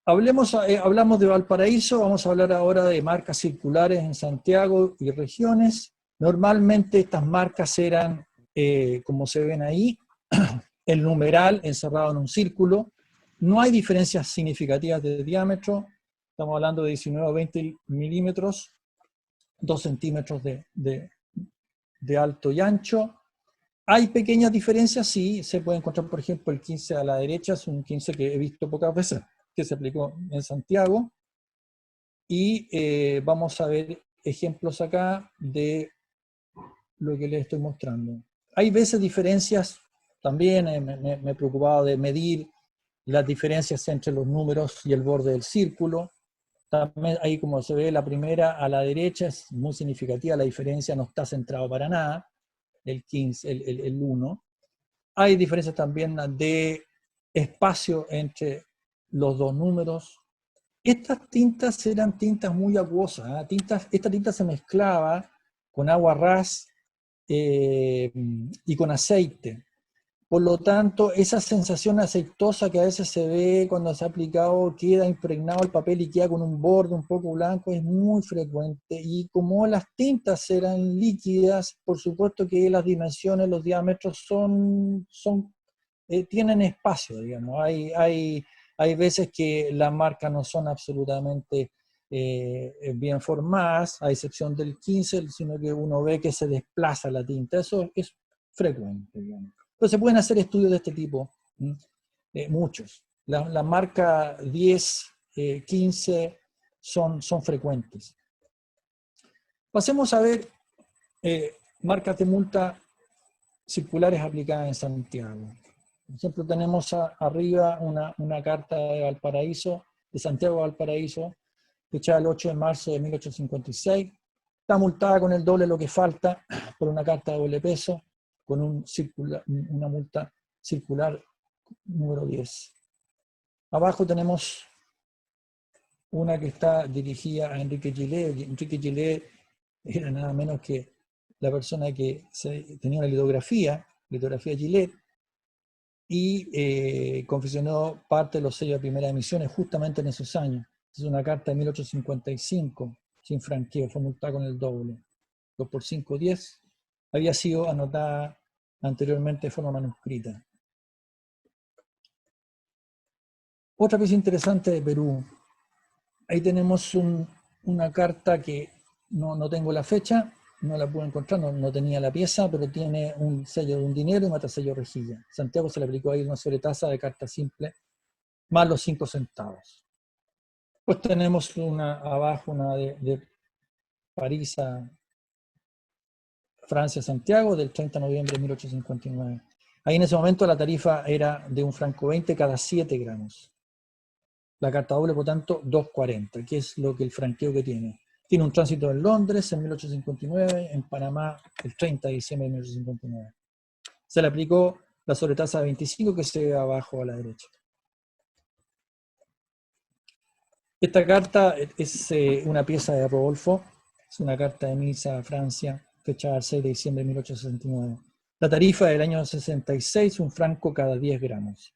Hablamos de Valparaíso, vamos a hablar ahora de marcas circulares en Santiago y regiones. Normalmente estas marcas eran, como se ven ahí, el numeral encerrado en un círculo. No hay diferencias significativas de diámetro. Estamos hablando de 19 o 20 milímetros, 2 centímetros de alto y ancho. Hay pequeñas diferencias, sí, se puede encontrar, por ejemplo, el 15 a la derecha, es un 15 que he visto pocas veces, que se aplicó en Santiago, y vamos a ver ejemplos acá de lo que les estoy mostrando. Hay veces diferencias, también me he preocupado de medir las diferencias entre los números y el borde del círculo. También ahí, como se ve, la primera a la derecha es muy significativa, la diferencia no está centrada para nada, el 15, el 1. Hay diferencias también de espacio entre los dos números. Estas tintas eran tintas muy acuosas, esta tinta se mezclaba con agua ras y con aceite. Por lo tanto, esa sensación aceitosa que a veces se ve cuando se ha aplicado, queda impregnado el papel y queda con un borde un poco blanco, es muy frecuente. Y como las tintas eran líquidas, por supuesto que las dimensiones, los diámetros tienen espacio, digamos. Hay veces que las marcas no son absolutamente bien formadas, a excepción del 15, sino que uno ve que se desplaza la tinta. Eso es frecuente, digamos. Entonces se pueden hacer estudios de este tipo, muchos. La marca 10, 15 son frecuentes. Pasemos a ver marcas de multa circulares aplicadas en Santiago. Por ejemplo, tenemos arriba una carta de Valparaíso, de Santiago a Valparaíso, fechada el 8 de marzo de 1856. Está multada con el doble de lo que falta por una carta de doble peso, con una multa circular número 10. Abajo tenemos una que está dirigida a Enrique Gillet. Enrique Gillet era nada menos que la persona que tenía una litografía Gillet, y confeccionó parte de los sellos de primera emisión justamente en esos años. Es una carta de 1855, sin franqueo, fue multada con el doble. 2 por 5, 10. Había sido anotada anteriormente de forma manuscrita. Otra pieza interesante de Perú. Ahí tenemos una carta que no tengo la fecha, no la pude encontrar, no tenía la pieza, pero tiene un sello de un dinero y matasello rejilla. Santiago se le aplicó ahí una sobretasa de carta simple, más los 5 centavos. Pues tenemos abajo una de París a Francia, Santiago, del 30 de noviembre de 1859. Ahí en ese momento la tarifa era de $1,20 cada 7 gramos. La carta doble, por tanto, 2.40, que es lo que el franqueo que tiene. Tiene un tránsito en Londres en 1859, en Panamá el 30 de diciembre de 1859. Se le aplicó la sobretasa de 25 que se ve abajo a la derecha. Esta carta es una pieza de Rodolfo, es una carta de Niza a Francia, fechada el 6 de diciembre de 1869. La tarifa del año 66, $1 cada 10 gramos.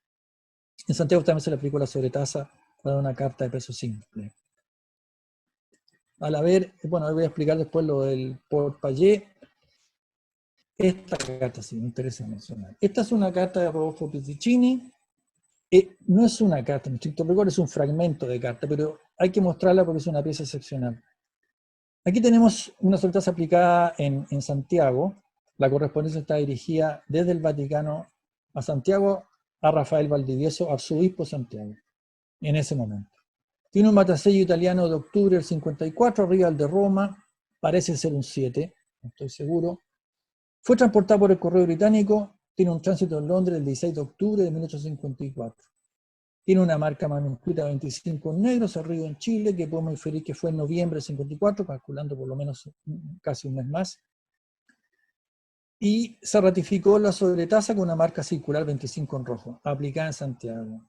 En Santiago también se le aplicó la sobretasa para una carta de peso simple. Al haber, bueno, voy a explicar después lo del Port-Payet. Esta carta sí me interesa mencionar. Esta es una carta de Rodolfo Pizzicini. No es una carta, en estricto rigor, es un fragmento de carta, pero hay que mostrarla porque es una pieza excepcional. Aquí tenemos una sobretasa aplicada en Santiago. La correspondencia está dirigida desde el Vaticano a Santiago a Rafael Valdivieso, arzobispo de Santiago, en ese momento. Tiene un matasello italiano de octubre del 54, arriba el de Roma, parece ser un 7, no estoy seguro. Fue transportado por el correo británico, tiene un tránsito en Londres el 16 de octubre de 1854. Tiene una marca manuscrita 25 en negro, arriba en Chile, que podemos inferir que fue en noviembre del 54, calculando por lo menos casi un mes más. Y se ratificó la sobretasa con una marca circular 25 en rojo, aplicada en Santiago.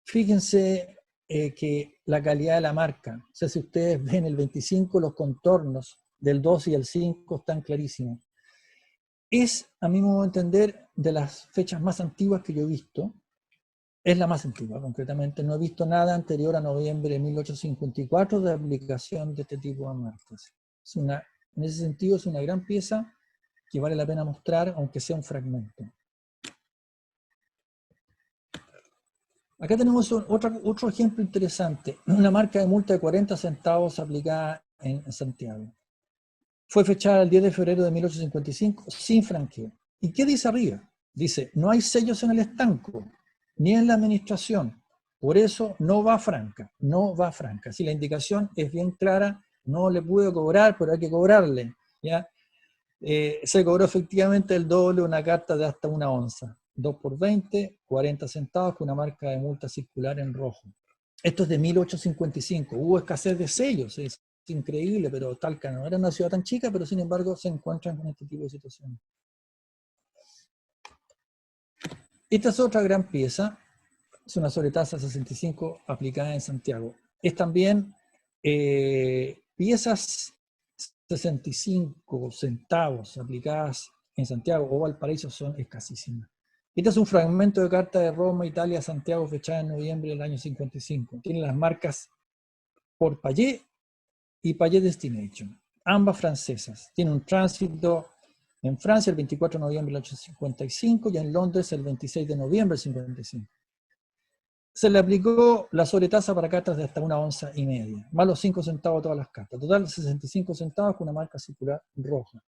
Fíjense que la calidad de la marca, o sea, si ustedes ven el 25, los contornos del 2 y el 5 están clarísimos. Es, a mi modo de entender, de las fechas más antiguas que yo he visto. Es la más antigua, concretamente. No he visto nada anterior a noviembre de 1854 de aplicación de este tipo de marcas. En ese sentido, es una gran pieza que vale la pena mostrar, aunque sea un fragmento. Acá tenemos otro ejemplo interesante. Una marca de multa de 40 centavos aplicada en Santiago. Fue fechada el 10 de febrero de 1855 sin franqueo. ¿Y qué dice arriba? Dice, no hay sellos en el estanco, ni en la administración. Por eso no va franca, no va franca. Si la indicación es bien clara, no le pude cobrar, pero hay que cobrarle. ¿Ya? Se cobró efectivamente el doble, una carta de hasta 1 onza. 2 por 20, 40 centavos, con una marca de multa circular en rojo. Esto es de 1855. Hubo escasez de sellos, es increíble, pero Talca no era una ciudad tan chica, pero sin embargo se encuentran con este tipo de situaciones. Esta es otra gran pieza, es una sobretasa 65 aplicada en Santiago. Es también piezas 65 centavos aplicadas en Santiago o Valparaíso son escasísimas. Este es un fragmento de carta de Roma, Italia, Santiago, fechada en noviembre del año 55. Tiene las marcas por Payet y Payet Destination, ambas francesas. Tiene un tránsito en Francia el 24 de noviembre del 55 y en Londres el 26 de noviembre del 55. Se le aplicó la sobretasa para cartas de hasta 1,5 onzas, más los 5 centavos de todas las cartas. Total 65 centavos con una marca circular roja.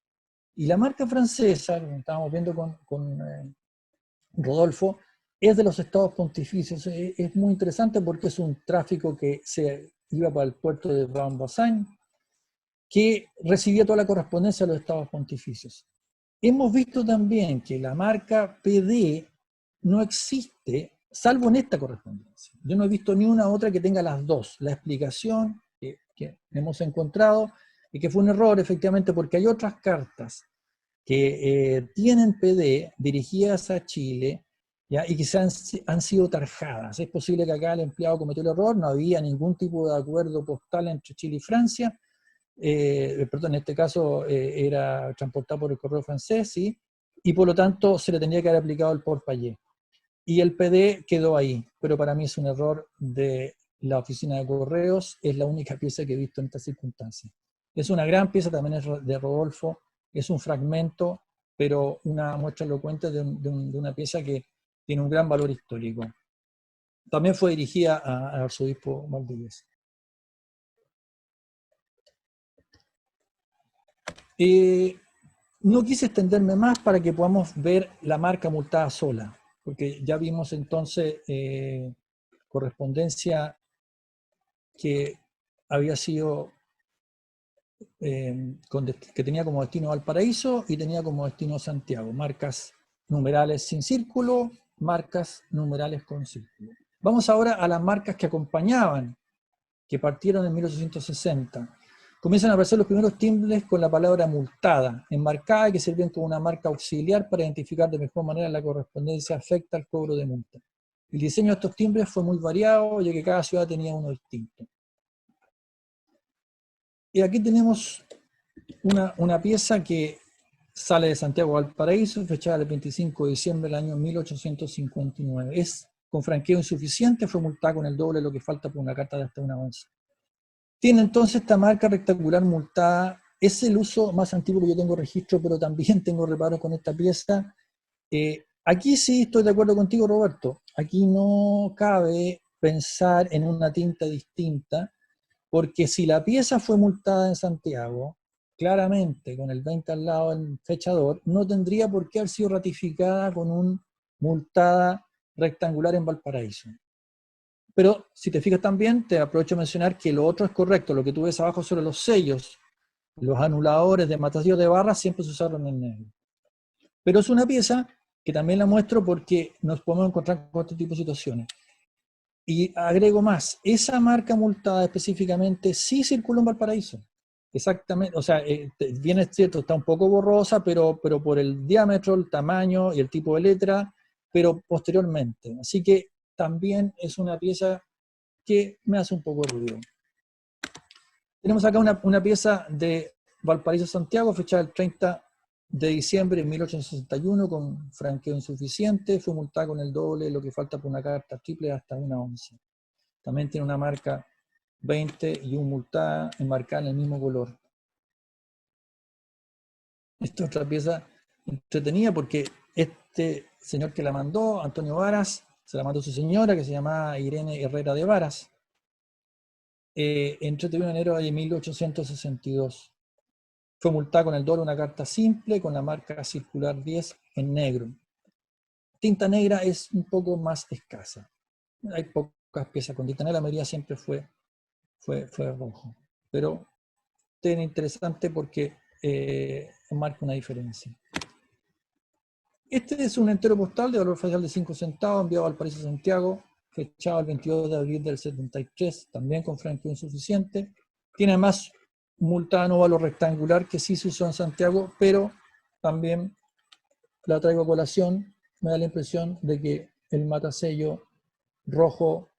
Y la marca francesa, como estábamos viendo con Rodolfo, es de los estados pontificios. Es muy interesante porque es un tráfico que se iba para el puerto de Van-Bassin, que recibía toda la correspondencia de los estados pontificios. Hemos visto también que la marca PD no existe, salvo en esta correspondencia. Yo no he visto ni una otra que tenga las dos. La explicación que hemos encontrado y que fue un error, efectivamente, porque hay otras cartas que tienen PD dirigidas a Chile, ¿ya? Y que han sido tarjadas. Es posible que acá el empleado cometió el error, no había ningún tipo de acuerdo postal entre Chile y Francia, perdón, en este caso era transportado por el correo francés, ¿sí? Y por lo tanto se le tendría que haber aplicado el port Payet. Y el PD quedó ahí, pero para mí es un error de la oficina de correos, es la única pieza que he visto en estas circunstancias. Es una gran pieza, también es de Rodolfo, es un fragmento, pero una muestra elocuente de una pieza que tiene un gran valor histórico. También fue dirigida al arzobispo Valdivieso. No quise extenderme más para que podamos ver la marca multada sola, porque ya vimos entonces correspondencia que había sido, que tenía como destino Valparaíso y tenía como destino Santiago, marcas numerales sin círculo, marcas numerales con círculo. Vamos ahora a las marcas que acompañaban, que partieron en 1860. Comienzan a aparecer los primeros timbres con la palabra multada, enmarcada, y que servían como una marca auxiliar para identificar de mejor manera la correspondencia afecta al cobro de multa. El diseño de estos timbres fue muy variado, ya que cada ciudad tenía uno distinto. Y aquí tenemos una pieza que sale de Santiago a Valparaíso, fechada el 25 de diciembre del año 1859. Es con franqueo insuficiente, fue multada con el doble de lo que falta por una carta de hasta 1 onza. Tiene entonces esta marca rectangular multada, es el uso más antiguo que yo tengo registro, pero también tengo reparo con esta pieza. Aquí sí estoy de acuerdo contigo, Roberto. Aquí no cabe pensar en una tinta distinta, porque si la pieza fue multada en Santiago, claramente con el 20 al lado del fechador, no tendría por qué haber sido ratificada con un multada rectangular en Valparaíso. Pero si te fijas también, te aprovecho de mencionar que lo otro es correcto. Lo que tú ves abajo sobre los sellos, los anuladores de matasellos de barras siempre se usaron en negro. Pero es una pieza que también la muestro porque nos podemos encontrar con este tipo de situaciones. Y agrego más, esa marca multada específicamente sí circuló en Valparaíso. Exactamente, o sea, bien es cierto, está un poco borrosa, pero por el diámetro, el tamaño y el tipo de letra, pero posteriormente. Así que también es una pieza que me hace un poco ruido. Tenemos acá una pieza de Valparaíso Santiago, fechada el 30 de diciembre de 1861, con franqueo insuficiente, fue multada con el doble de lo que falta por una carta triple hasta 1 onza. También tiene una marca 20 y un multada enmarcada en el mismo color. Esta es otra pieza entretenida porque este señor que la mandó, Antonio Varas, se la mandó su señora, que se llamaba Irene Herrera de Varas, en 31 de enero de 1862. Fue multada con el doble una carta simple con la marca circular 10 en negro. Tinta negra es un poco más escasa. Hay pocas piezas con tinta negra, la mayoría siempre fue rojo. Pero es interesante porque marca una diferencia. Este es un entero postal de valor facial de 5 centavos enviado al Valparaíso Santiago, fechado el 22 de abril del 73, también con franqueo insuficiente. Tiene además multada no valor rectangular que sí se usó en Santiago, pero también la traigo a colación. Me da la impresión de que el matasello rojo,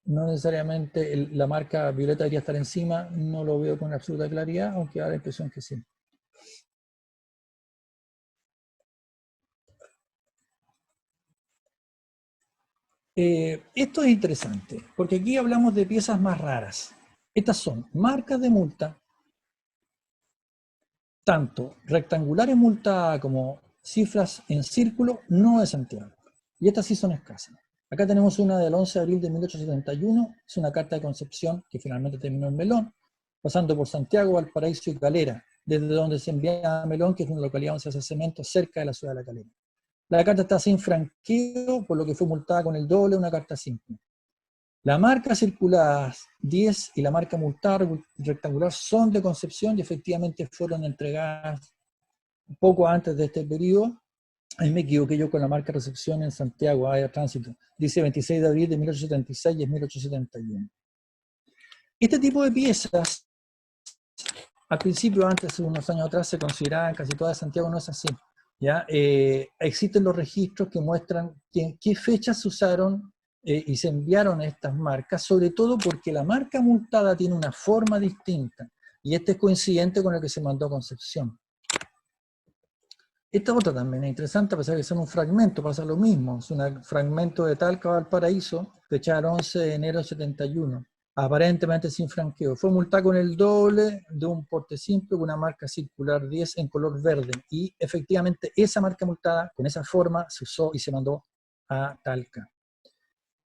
no necesariamente la marca violeta debería estar encima, no lo veo con absoluta claridad, aunque da la impresión que sí. Esto es interesante, porque aquí hablamos de piezas más raras. Estas son marcas de multa, tanto rectangulares multadas como cifras en círculo, no de Santiago. Y estas sí son escasas. Acá tenemos una del 11 de abril de 1871, es una carta de Concepción que finalmente terminó en Melón, pasando por Santiago, Valparaíso y Calera, desde donde se envía a Melón, que es una localidad donde se hace cemento cerca de la ciudad de La Calera. La carta está sin franqueo, por lo que fue multada con el doble de una carta simple. La marca circular 10 y la marca multada rectangular son de Concepción y efectivamente fueron entregadas poco antes de este periodo. Ahí me equivoqué yo con la marca recepción en Santiago, Air Tránsito. Dice 26 de abril de 1876 y es 1871. Este tipo de piezas, al principio, antes, unos años atrás, se consideraban casi todas de Santiago, no es así. ¿Ya? Existen los registros que muestran qué fechas se usaron y se enviaron estas marcas, sobre todo porque la marca multada tiene una forma distinta, y este es coincidente con el que se mandó a Concepción. Esta otra también es interesante, a pesar de que es un fragmento, pasa lo mismo, es un fragmento de Talca, Valparaíso, fechada el 11 de enero de 71, aparentemente sin franqueo. Fue multada con el doble de un porte simple con una marca circular 10 en color verde, y efectivamente esa marca multada, con esa forma, se usó y se mandó a Talca.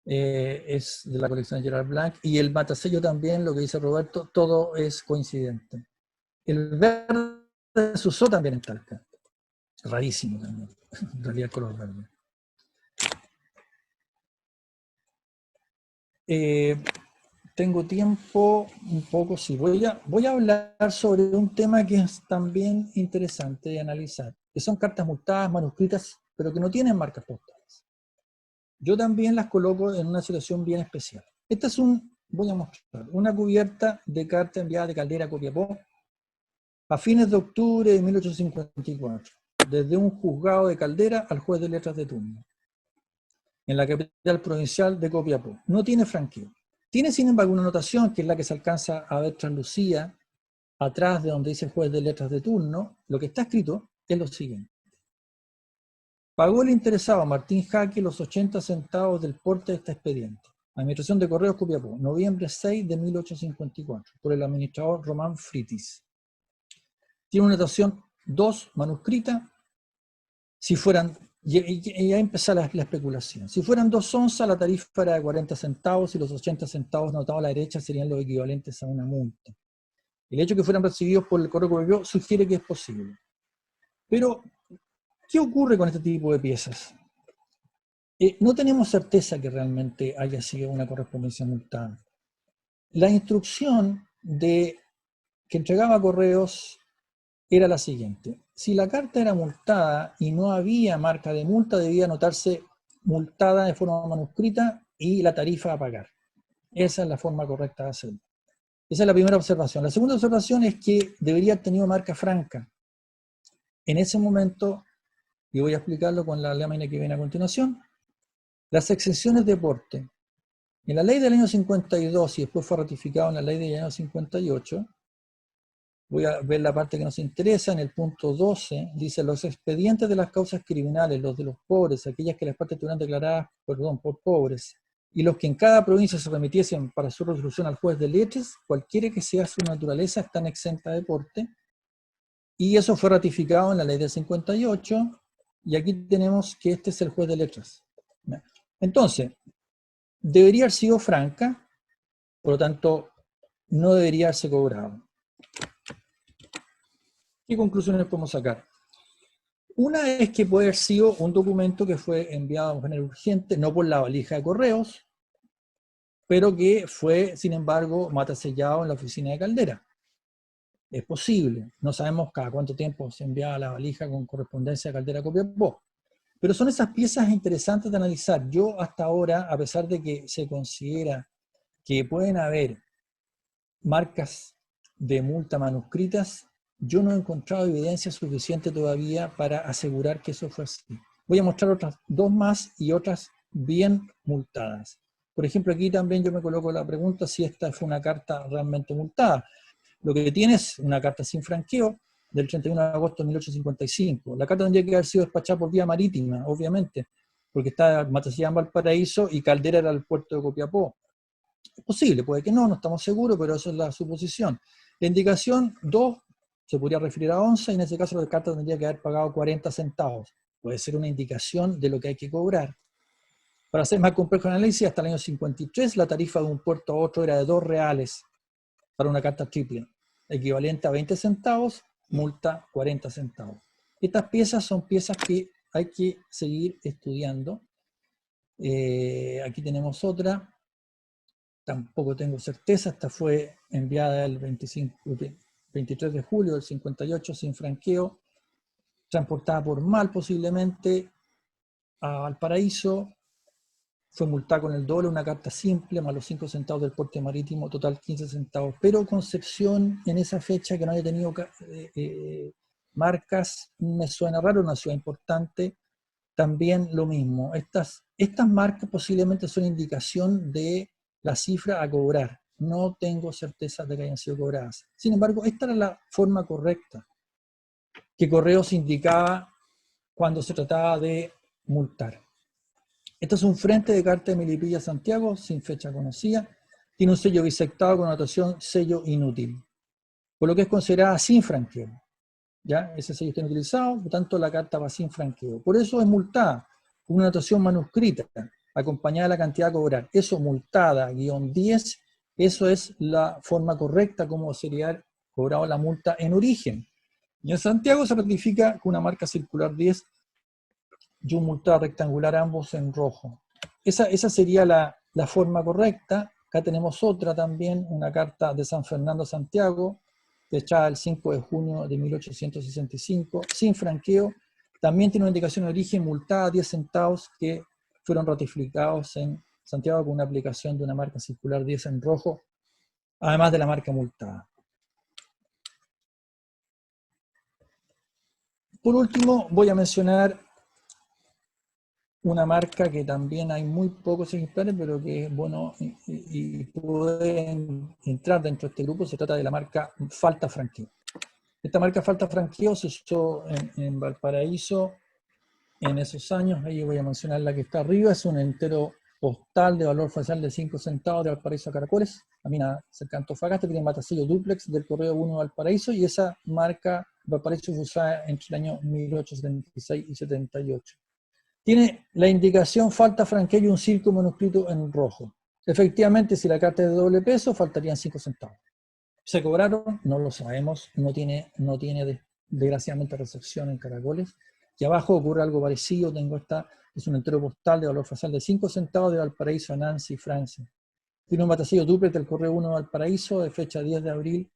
Es de la colección Gerard Blanc, y el matasello también, lo que dice Roberto, todo es coincidente. El verde se usó también en Talca. Rarísimo también, en realidad el color verde. Tengo tiempo un poco, sí. Voy a hablar sobre un tema que es también interesante de analizar, que son cartas multadas, manuscritas, pero que no tienen marcas postales. Yo también las coloco en una situación bien especial. Esta es voy a mostrar, una cubierta de carta enviada de Caldera a Copiapó a fines de octubre de 1854. Desde un juzgado de Caldera al juez de letras de turno, en la capital provincial de Copiapó. No tiene franqueo. Tiene, sin embargo, una anotación, que es la que se alcanza a ver traslucida atrás de donde dice juez de letras de turno. Lo que está escrito es lo siguiente. Pagó el interesado Martín Jaque los 80 centavos del porte de este expediente. Administración de Correos Copiapó, noviembre 6 de 1854, por el administrador Román Fritis. Tiene una anotación 2 manuscrita. Si fueran, y ahí empieza la especulación. Si fueran 2 onzas, la tarifa era de 40 centavos y los 80 centavos anotados a la derecha serían los equivalentes a una multa. El hecho de que fueran recibidos por el Correo Copiapó sugiere que es posible. Pero, ¿qué ocurre con este tipo de piezas? No tenemos certeza que realmente haya sido una correspondencia multada. La instrucción que entregaba Correos era la siguiente. Si la carta era multada y no había marca de multa, debía anotarse multada de forma manuscrita y la tarifa a pagar. Esa es la forma correcta de hacerlo. Esa es la primera observación. La segunda observación es que debería haber tenido marca franca. En ese momento, y voy a explicarlo con la lámina que viene a continuación, las exenciones de porte. En la ley del año 52, y después fue ratificado en la ley del año 58, voy a ver la parte que nos interesa. En el punto 12, dice: los expedientes de las causas criminales, los de los pobres, aquellas que las partes tuvieran declaradas, por pobres, y los que en cada provincia se remitiesen para su resolución al juez de letras, cualquiera que sea su naturaleza, están exentas de porte. Y eso fue ratificado en la ley del 58, y aquí tenemos que este es el juez de letras. Entonces, debería haber sido franca, por lo tanto, no debería haberse cobrado. ¿Qué conclusiones podemos sacar? Una es que puede haber sido un documento que fue enviado de manera urgente, no por la valija de correos, pero que fue, sin embargo, matasellado en la oficina de Caldera. Es posible. No sabemos cada cuánto tiempo se enviaba la valija con correspondencia a Caldera Copiapó. Pero son esas piezas interesantes de analizar. Yo hasta ahora, a pesar de que se considera que pueden haber marcas de multa manuscritas, yo no he encontrado evidencia suficiente todavía para asegurar que eso fue así. Voy a mostrar otras 2 más y otras bien multadas. Por ejemplo, aquí también yo me coloco la pregunta si esta fue una carta realmente multada. Lo que tiene es una carta sin franqueo del 31 de agosto de 1855. La carta tendría que haber sido despachada por vía marítima, obviamente, porque está Matacillán, Valparaíso, y Caldera era el puerto de Copiapó. Es posible, puede que no estamos seguros, pero esa es la suposición. La indicación 2 se podría referir a 11, y en ese caso la carta tendría que haber pagado 40 centavos. Puede ser una indicación de lo que hay que cobrar. Para hacer más complejo el análisis, hasta el año 53 la tarifa de un puerto a otro era de 2 reales para una carta triple, equivalente a 20 centavos, multa 40 centavos. Estas piezas son piezas que hay que seguir estudiando. Aquí tenemos otra, tampoco tengo certeza, esta fue enviada el 23 de julio del 58 sin franqueo, transportada por mal posiblemente a Valparaíso, fue multada con el doble, una carta simple, más los 5 centavos del porte marítimo, total 15 centavos. Pero Concepción, en esa fecha que no haya tenido marcas, me suena raro, una ciudad importante, también lo mismo. Estas marcas posiblemente son indicación de la cifra a cobrar. No tengo certeza de que hayan sido cobradas. Sin embargo, esta era la forma correcta que Correos indicaba cuando se trataba de multar. Esto es un frente de carta de Melipilla Santiago, sin fecha conocida. Tiene un sello bisectado con anotación sello inútil, por lo que es considerada sin franqueo. ¿Ya? Ese sello está inutilizado, por lo tanto la carta va sin franqueo. Por eso es multada, con una anotación manuscrita, acompañada de la cantidad a cobrar. Eso, multada, -10, eso es la forma correcta como sería cobrado la multa en origen. Y en Santiago se ratifica con una marca circular 10 y un multado rectangular, ambos en rojo. Esa sería la forma correcta. Acá tenemos otra también, una carta de San Fernando a Santiago, fechada el 5 de junio de 1865, sin franqueo. También tiene una indicación de origen, multada 10 centavos, que fueron ratificados en Santiago con una aplicación de una marca circular 10 en rojo, además de la marca multada. Por último, voy a mencionar una marca que también hay muy pocos ejemplares, pero que es bueno y pueden entrar dentro de este grupo. Se trata de la marca Falta Franqueo. Esta marca Falta Franqueo se usó en Valparaíso en esos años. Ahí voy a mencionar la que está arriba. Es un entero postal de valor facial de 5 centavos de Valparaíso a Caracoles, a mina cerca de Antofagasta, tiene matasello dúplex del Correo 1 de Valparaíso, y esa marca Valparaíso fue usada entre el año 1876 y 78. Tiene la indicación falta franqueo y un círculo manuscrito en rojo. Efectivamente, si la carta es de doble peso, faltarían 5 centavos. ¿Se cobraron? No lo sabemos, no tiene desgraciadamente recepción en Caracoles. Y abajo ocurre algo parecido, tengo es un entero postal de valor facial de 5 centavos de Valparaíso a Nancy, Francia. Tiene un matasello dúplex del Correo 1 de Valparaíso, de fecha 10 de abril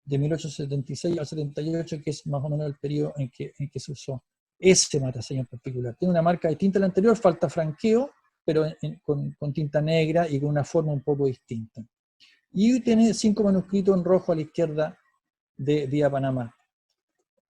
de 1876 al 78, que es más o menos el periodo en que se usó ese matasello en particular. Tiene una marca distinta a la anterior, falta franqueo, pero con tinta negra y con una forma un poco distinta. Y tiene 5 manuscritos en rojo a la izquierda de Vía Panamá.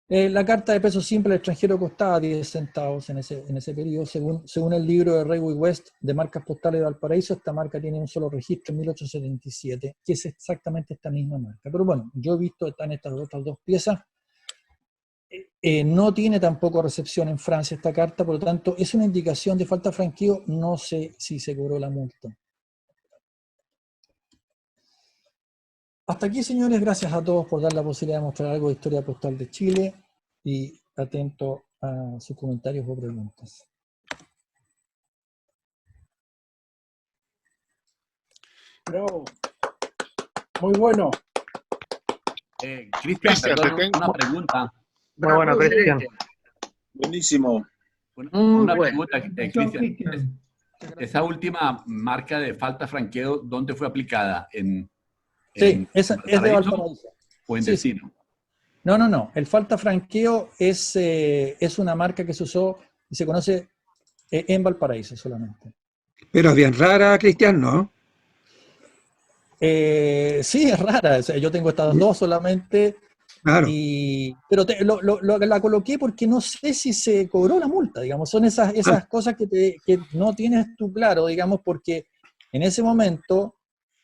La carta de peso simple al extranjero costaba 10 centavos en ese periodo. Según el libro de Railway West de marcas postales de Valparaíso, esta marca tiene un solo registro en 1877, que es exactamente esta misma marca. Pero bueno, yo he visto, están estas otras dos piezas. No tiene tampoco recepción en Francia esta carta, por lo tanto, es una indicación de falta franqueo, no sé si se cobró la multa. Hasta aquí, señores, gracias a todos por dar la posibilidad de mostrar algo de historia postal de Chile y atento a sus comentarios o preguntas. Bravo. Muy bueno. Cristian, Cristian, perdón, te tengo una pregunta. Muy bueno, Cristian. Buenísimo. Una pregunta, Cristian. Esa última marca de falta franqueo, ¿dónde fue aplicada? Sí, es de Valparaíso. ¿O en Destino? No. El falta franqueo es una marca que se usó y se conoce en Valparaíso solamente. Pero es bien rara, Cristian, ¿no? Sí, es rara. O sea, yo tengo estas dos solamente. Claro. Pero la coloqué porque no sé si se cobró la multa, digamos. Son esas cosas que no tienes tú claro, digamos, porque en ese momento,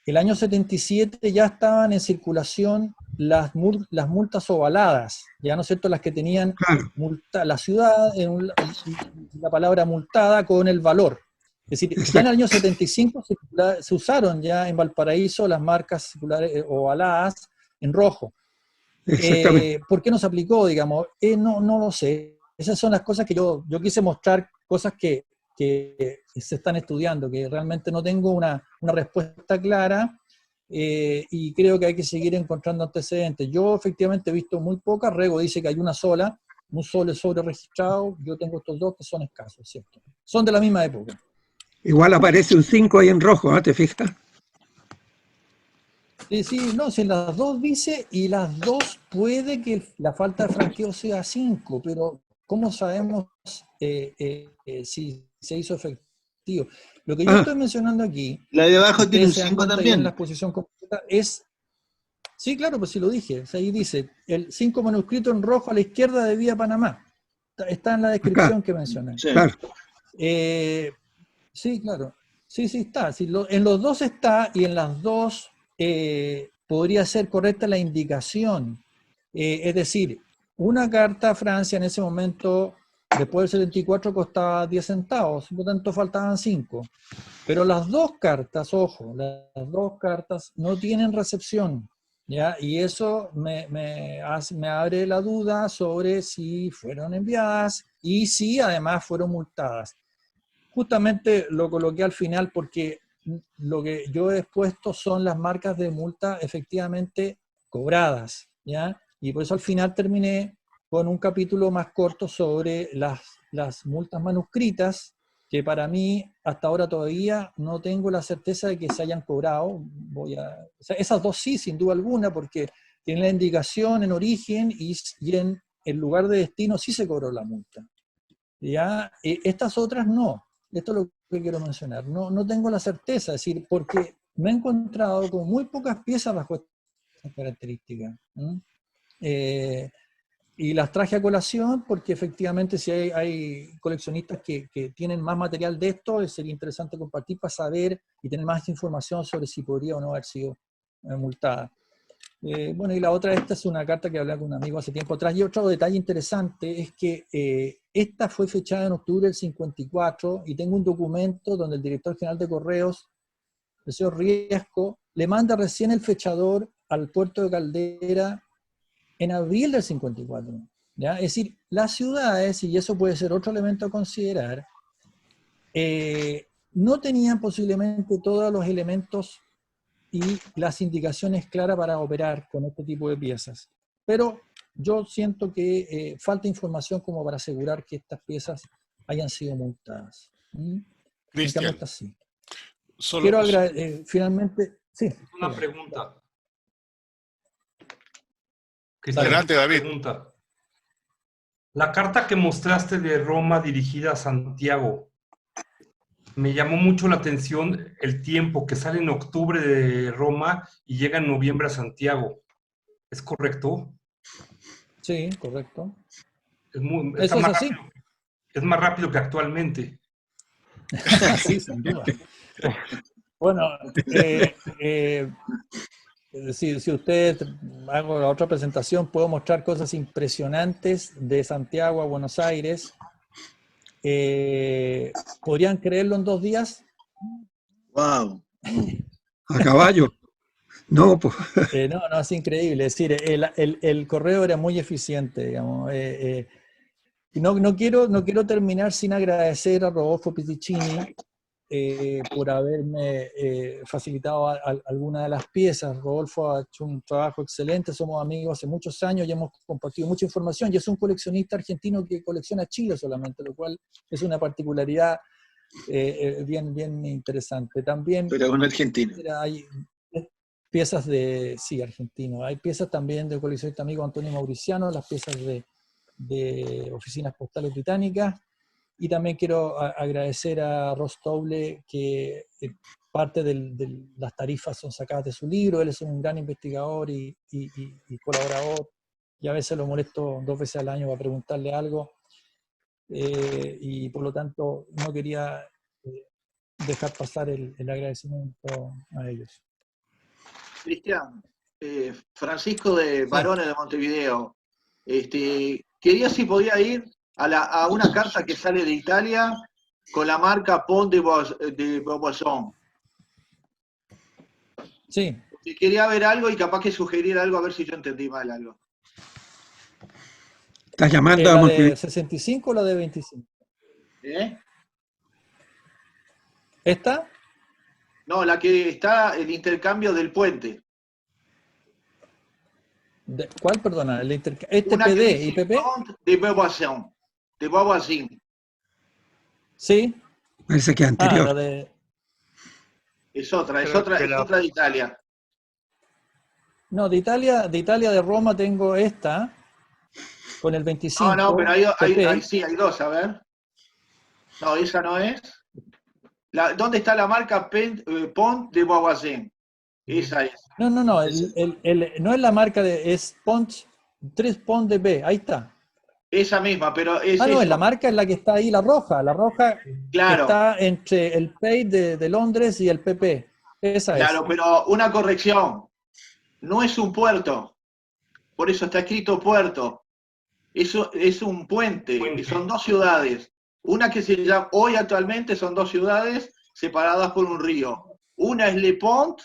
el año 77, ya estaban en circulación las multas ovaladas, ya no es cierto, las que tenían la ciudad, la palabra multada con el valor. Es decir, ya en el año 75 se usaron ya en Valparaíso las marcas circulares ovaladas en rojo. ¿Por qué no se aplicó, digamos? No lo sé. Esas son las cosas que yo quise mostrar, cosas que se están estudiando, que realmente no tengo una respuesta clara, y creo que hay que seguir encontrando antecedentes. Yo efectivamente he visto muy pocas. Rego dice que hay una sola, un solo sobre registrado. Yo tengo estos dos que son escasos, ¿cierto? Son de la misma época. Igual aparece un 5 ahí en rojo, ¿no? ¿Te fijas? Sí, no, si las dos dice, y las dos puede que la falta de franqueo sea 5, pero ¿cómo sabemos si se hizo efectivo? Lo que yo estoy mencionando aquí, la de abajo tiene un se dan 5 cuenta ya también. en la exposición completa, es, sí, claro, pues sí lo dije, ahí dice, el 5 manuscrito en rojo a la izquierda de Vía Panamá, está en la descripción que mencioné. Sí. Claro. Sí, claro. Sí, está. Sí, en los dos está, y en las dos podría ser correcta la indicación. Es decir, una carta a Francia en ese momento, después del 74, costaba 10 centavos, por lo tanto faltaban 5. Pero las dos cartas, ojo, las dos cartas no tienen recepción, ¿ya? Y eso me abre la duda sobre si fueron enviadas y si además fueron multadas. Justamente lo coloqué al final porque lo que yo he expuesto son las marcas de multa efectivamente cobradas, ¿ya? Y por eso al final terminé con un capítulo más corto sobre las multas manuscritas, que para mí hasta ahora todavía no tengo la certeza de que se hayan cobrado. O sea, esas dos sí, sin duda alguna, porque tienen la indicación en origen y en el lugar de destino sí se cobró la multa. ¿Ya? Estas otras no. Esto es lo que quiero mencionar. No tengo la certeza, es decir, porque me he encontrado con muy pocas piezas bajo estas características. Y las traje a colación porque efectivamente si hay coleccionistas que tienen más material de esto, sería interesante compartir para saber y tener más información sobre si podría o no haber sido multada. Bueno, y la otra, esta es una carta que hablé con un amigo hace tiempo atrás, y otro detalle interesante es que esta fue fechada en octubre del 54, y tengo un documento donde el director general de Correos, el señor Riesco, le manda recién el fechador al puerto de Caldera en abril del 54. ¿Ya? Es decir, las ciudades, y eso puede ser otro elemento a considerar, no tenían posiblemente todos los elementos y las indicaciones claras para operar con este tipo de piezas. Pero yo siento que falta información como para asegurar que estas piezas hayan sido multadas. Cristian. Sí. Solo, quiero finalmente, sí. Una pregunta. Adelante, David. Pregunta. La carta que mostraste de Roma dirigida a Santiago, me llamó mucho la atención el tiempo, que sale en octubre de Roma y llega en noviembre a Santiago. ¿Es correcto? Sí, correcto. Eso es así. Es más rápido que actualmente. Sí, sin duda. Bueno, si usted hago la otra presentación, puedo mostrar cosas impresionantes de Santiago a Buenos Aires. ¿Podrían creerlo en 2 días? ¡Wow! A caballo. No, pues. No, es increíble. Es decir, el correo era muy eficiente, digamos. Y no quiero terminar sin agradecer a Rodolfo Piticini por haberme facilitado alguna de las piezas. Rodolfo ha hecho un trabajo excelente, somos amigos hace muchos años y hemos compartido mucha información, y es un coleccionista argentino que colecciona Chile solamente, lo cual es una particularidad bien interesante. También, pero un argentino. Hay piezas argentino. Hay piezas también del coleccionista amigo Antonio Mauriciano, las piezas de oficinas postales británicas. Y también quiero agradecer a Ross Toble, que parte de las tarifas son sacadas de su libro. Él es un gran investigador y colaborador, y a veces lo molesto 2 veces al año para preguntarle algo, y por lo tanto no quería dejar pasar el agradecimiento a ellos. Cristian, Francisco de Varones de Montevideo. Quería si podía ir a una carta que sale de Italia con la marca Pont de Beauvoisin. Sí. Quería ver algo y capaz que sugerir algo, a ver si yo entendí mal algo. ¿Estás llamando a ¿La Montevideo? de 65 o la de 25? ¿Eh? ¿Esta? No, la que está el intercambio del puente. ¿Cuál, perdona? ¿Este Una que PD, dice IPP? Pont de Beauvoisin. De Beauvoisin. Sí. Parece que es Ah, anterior. la de... Es otra de Italia. No, de Italia de Roma tengo esta, con el 25. No, pero PP. sí, hay dos, a ver. No, esa no es. ¿Dónde está la marca Pont de Beauvoisin? Esa es. No, no es la marca de... Es Pont, 3 Pont de B, ahí está. Esa misma, pero es Ah, no, eso. es la marca en la que está ahí, la roja Claro. que está entre el PEI de Londres y el PP. Esa Claro, es. pero una corrección. No es un puerto. Por eso está escrito puerto. Eso es un puente. Son dos ciudades. Una que se llama, hoy actualmente son dos ciudades separadas por un río. Una es Le Pont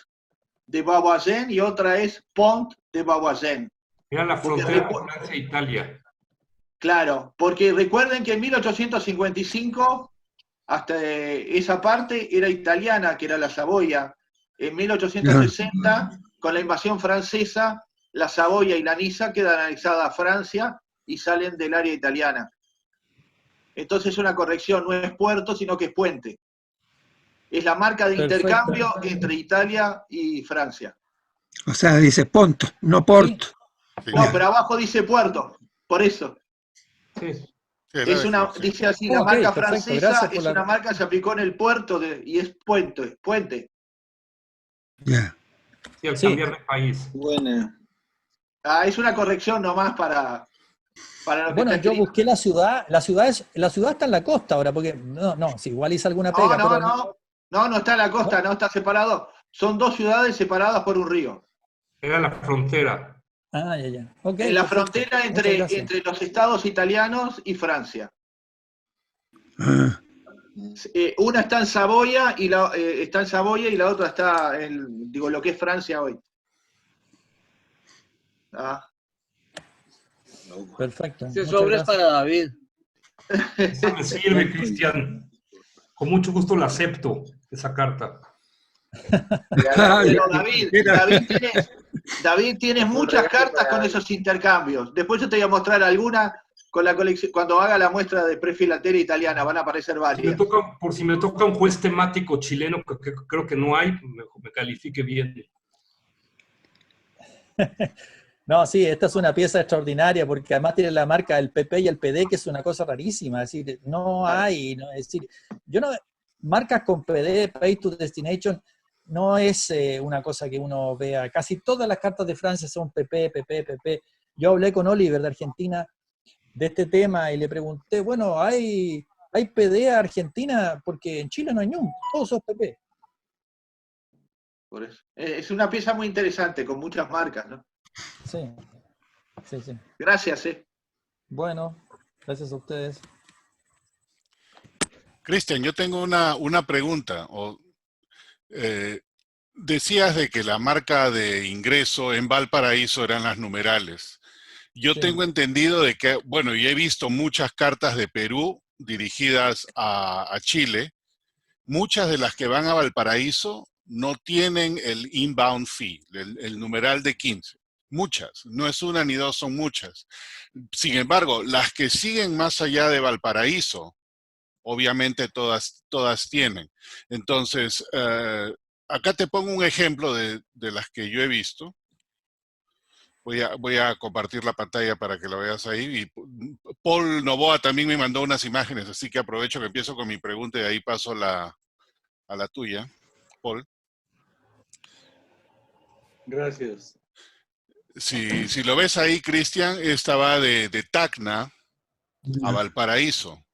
de Beauvoisin y otra es Pont de Beauvoisin. Era la frontera de Francia e Italia. Claro, porque recuerden que en 1855 hasta esa parte era italiana, que era la Saboya. En 1860, con la invasión francesa, la Saboya y la Nisa quedan anexadas a Francia y salen del área italiana. Entonces una corrección, no es puerto, sino que es puente. Es la marca de intercambio entre Italia y Francia. O sea, dice Ponto, no Porto. Sí. No, pero abajo dice puerto, por eso. Sí. Es una, dice así, la marca francesa es una marca que se aplicó en el puerto y es puente. Yeah. Sí, al cambiar de país. Buena. Es una corrección nomás para lo que bueno, está yo escrito. busqué la ciudad está en la costa ahora, porque no, si igual hice alguna pega. No está en la costa, no está separado. Son dos ciudades separadas por un río. Era la frontera. Ah, ya. Okay, en la perfecto. Frontera entre los estados italianos y Francia. Una está en Saboya y la otra está en lo que es Francia hoy. Perfecto. Este sobre es para David. Esa me sirve, Cristian. Con mucho gusto la acepto, esa carta. Pero David, tienes muchas cartas con esos intercambios. Después yo te voy a mostrar alguna con la colección. Cuando haga la muestra de prefilatería italiana, van a aparecer varias. Por si me toca un juez temático chileno, que creo que no hay, me califique bien. No, sí, esta es una pieza extraordinaria porque además tiene la marca del PP y el PD, que es una cosa rarísima. Es decir, marcas con PD, Pay to Destination, no es una cosa que uno vea. Casi todas las cartas de Francia son PP. Yo hablé con Oliver de Argentina de este tema y le pregunté, bueno, ¿hay PD a Argentina? Porque en Chile no hay ningún, todos son PP. Por eso. Es una pieza muy interesante, con muchas marcas, ¿no? Sí. Gracias, Bueno, gracias a ustedes. Cristian, yo tengo una pregunta. Decías de que la marca de ingreso en Valparaíso eran las numerales. Yo tengo entendido de que, bueno, y he visto muchas cartas de Perú dirigidas a Chile. Muchas de las que van a Valparaíso no tienen el inbound fee, el numeral de 15. Muchas, no es una ni dos, son muchas. Sin embargo, las que siguen más allá de Valparaíso, obviamente todas tienen. Entonces, acá te pongo un ejemplo de las que yo he visto. Voy a compartir la pantalla para que la veas ahí. Y Paul Novoa también me mandó unas imágenes, así que aprovecho que empiezo con mi pregunta y ahí paso a la tuya, Paul. Gracias. Si lo ves ahí, Cristian, esta va de Tacna a Valparaíso.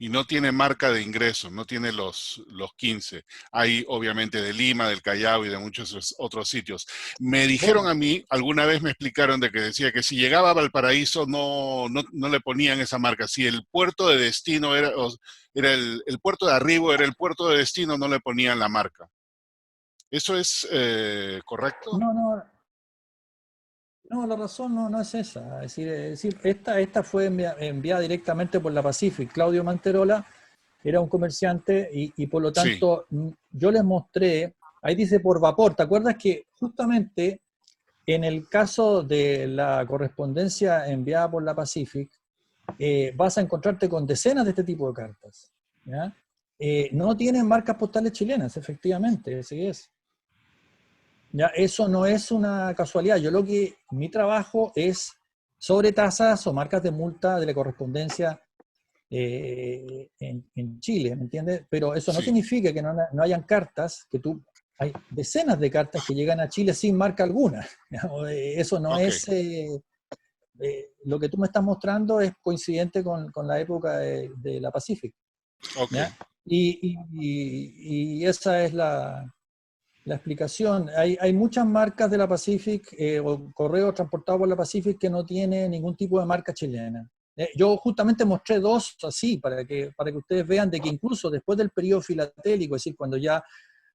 y no tiene marca de ingreso, no tiene los 15. Hay obviamente de Lima, del Callao y de muchos otros sitios. Me dijeron a mí, alguna vez me explicaron de que decía que si llegaba a Valparaíso no le ponían esa marca. Si el puerto de destino era el puerto de arribo, era el puerto de destino, no le ponían la marca. ¿Eso es correcto? No, la razón no es esa. Es decir, esta fue enviada directamente por la Pacific. Claudio Manterola era un comerciante y por lo tanto yo les mostré, ahí dice por vapor. ¿Te acuerdas que justamente en el caso de la correspondencia enviada por la Pacific, vas a encontrarte con decenas de este tipo de cartas, ¿ya? No tienen marcas postales chilenas, efectivamente, así es. Ya, eso no es una casualidad. Mi trabajo es sobre tasas o marcas de multa de la correspondencia en Chile, ¿me entiendes? Pero eso no significa que no hayan cartas, hay decenas de cartas que llegan a Chile sin marca alguna. Eso no es... lo que tú me estás mostrando es coincidente con la época de la Pacific. ¿Ya? Y esa es la explicación. Hay muchas marcas de la Pacific o correos transportados por la Pacific que no tienen ningún tipo de marca chilena. Yo justamente mostré dos así para que ustedes vean de que incluso después del periodo filatélico, es decir, cuando ya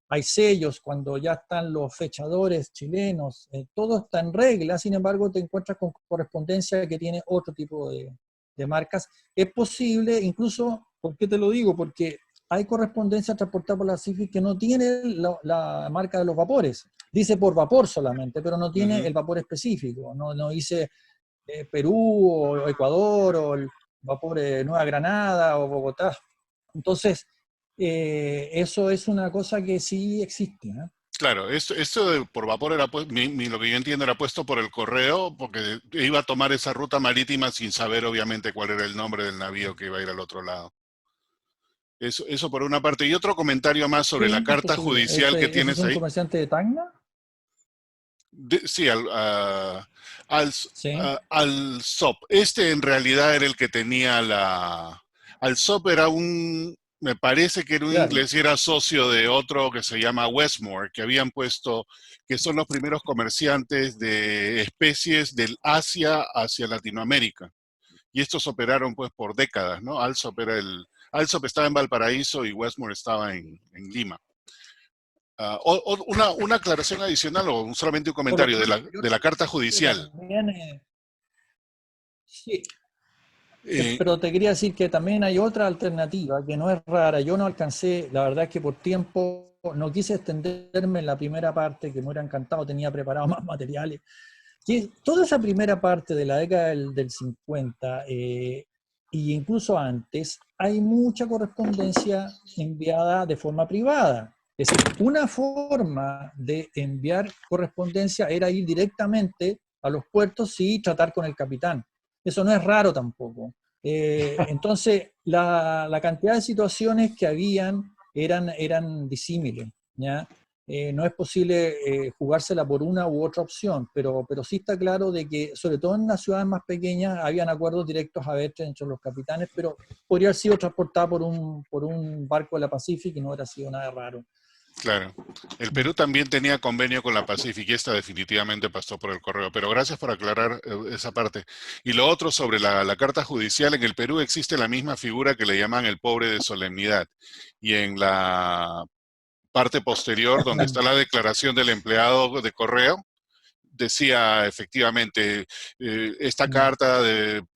hay sellos, cuando ya están los fechadores chilenos, todo está en regla, sin embargo te encuentras con correspondencia que tiene otro tipo de marcas. Es posible, incluso, ¿por qué te lo digo? Porque hay correspondencia transportada por la Pacific que no tiene la marca de los vapores. Dice por vapor solamente, pero no tiene el vapor específico. No dice Perú o Ecuador o el vapor Nueva Granada o Bogotá. Entonces, eso es una cosa que sí existe, ¿eh? Claro, esto de por vapor era lo que yo entiendo era puesto por el correo porque iba a tomar esa ruta marítima sin saber obviamente cuál era el nombre del navío que iba a ir al otro lado. Eso por una parte. Y otro comentario más sobre la carta judicial que tienes ahí. ¿Es un comerciante de Tacna? Sí, al SOP. Este en realidad era el que tenía al SOP era me parece que era un inglés y era socio de otro que se llama Westmore, que habían puesto, que son los primeros comerciantes de especies del Asia hacia Latinoamérica. Y estos operaron pues por décadas, ¿no? Alsop estaba en Valparaíso y Westmore estaba en Lima. Una aclaración adicional o solamente un comentario de la carta judicial. Sí. Pero te quería decir que también hay otra alternativa que no es rara. Yo no alcancé, la verdad es que por tiempo no quise extenderme en la primera parte, que me hubiera encantado, tenía preparado más materiales. Que toda esa primera parte de la década del 50 e incluso antes, hay mucha correspondencia enviada de forma privada. Es decir, una forma de enviar correspondencia era ir directamente a los puertos y tratar con el capitán. Eso no es raro tampoco. Entonces, la cantidad de situaciones que habían eran disímiles, ¿ya? No es posible jugársela por una u otra opción, pero sí está claro de que, sobre todo en las ciudades más pequeñas, habían acuerdos directos a veces entre los capitanes, pero podría haber sido transportada por un barco de la Pacific y no hubiera sido nada raro. Claro. El Perú también tenía convenio con la Pacific y esta definitivamente pasó por el correo, pero gracias por aclarar esa parte. Y lo otro sobre la carta judicial, en el Perú existe la misma figura que le llaman el pobre de solemnidad. Y en la parte posterior, donde está la declaración del empleado de correo, decía efectivamente, esta carta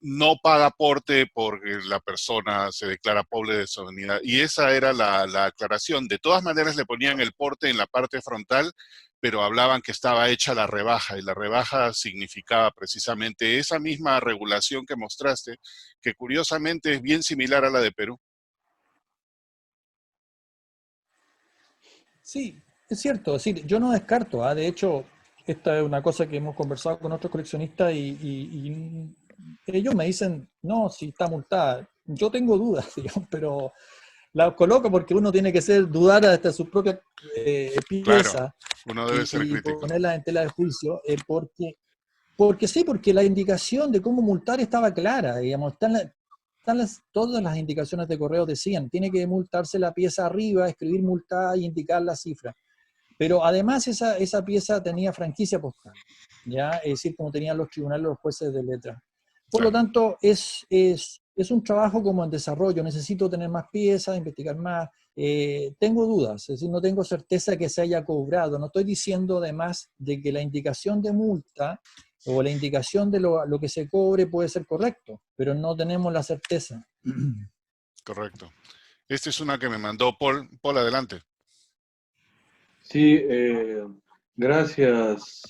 no paga aporte porque la persona se declara pobre de solemnidad. Y esa era la aclaración. De todas maneras le ponían el porte en la parte frontal, pero hablaban que estaba hecha la rebaja, y la rebaja significaba precisamente esa misma regulación que mostraste, que curiosamente es bien similar a la de Perú. Sí, es cierto. Es decir, yo no descarto, de hecho, esta es una cosa que hemos conversado con otros coleccionistas y ellos me dicen, no, si está multada. Yo tengo dudas, digamos, pero la coloco porque uno tiene que dudar hasta su propia pieza. Claro, uno debe ser crítico. Ponerla en tela de juicio, porque la indicación de cómo multar estaba clara, digamos, está todas las indicaciones de correo decían, tiene que multarse la pieza arriba, escribir multada y indicar la cifra. Pero además esa pieza tenía franquicia postal, ¿ya? Es decir, como tenían los tribunales, los jueces de letra. Por lo tanto, es un trabajo como en desarrollo, necesito tener más piezas, investigar más. Tengo dudas, es decir, no tengo certeza que se haya cobrado. No estoy diciendo además de que la indicación de multa o la indicación de lo que se cobre puede ser correcto, pero no tenemos la certeza. Correcto. Esta es una que me mandó Paul. Paul, adelante. Sí, gracias,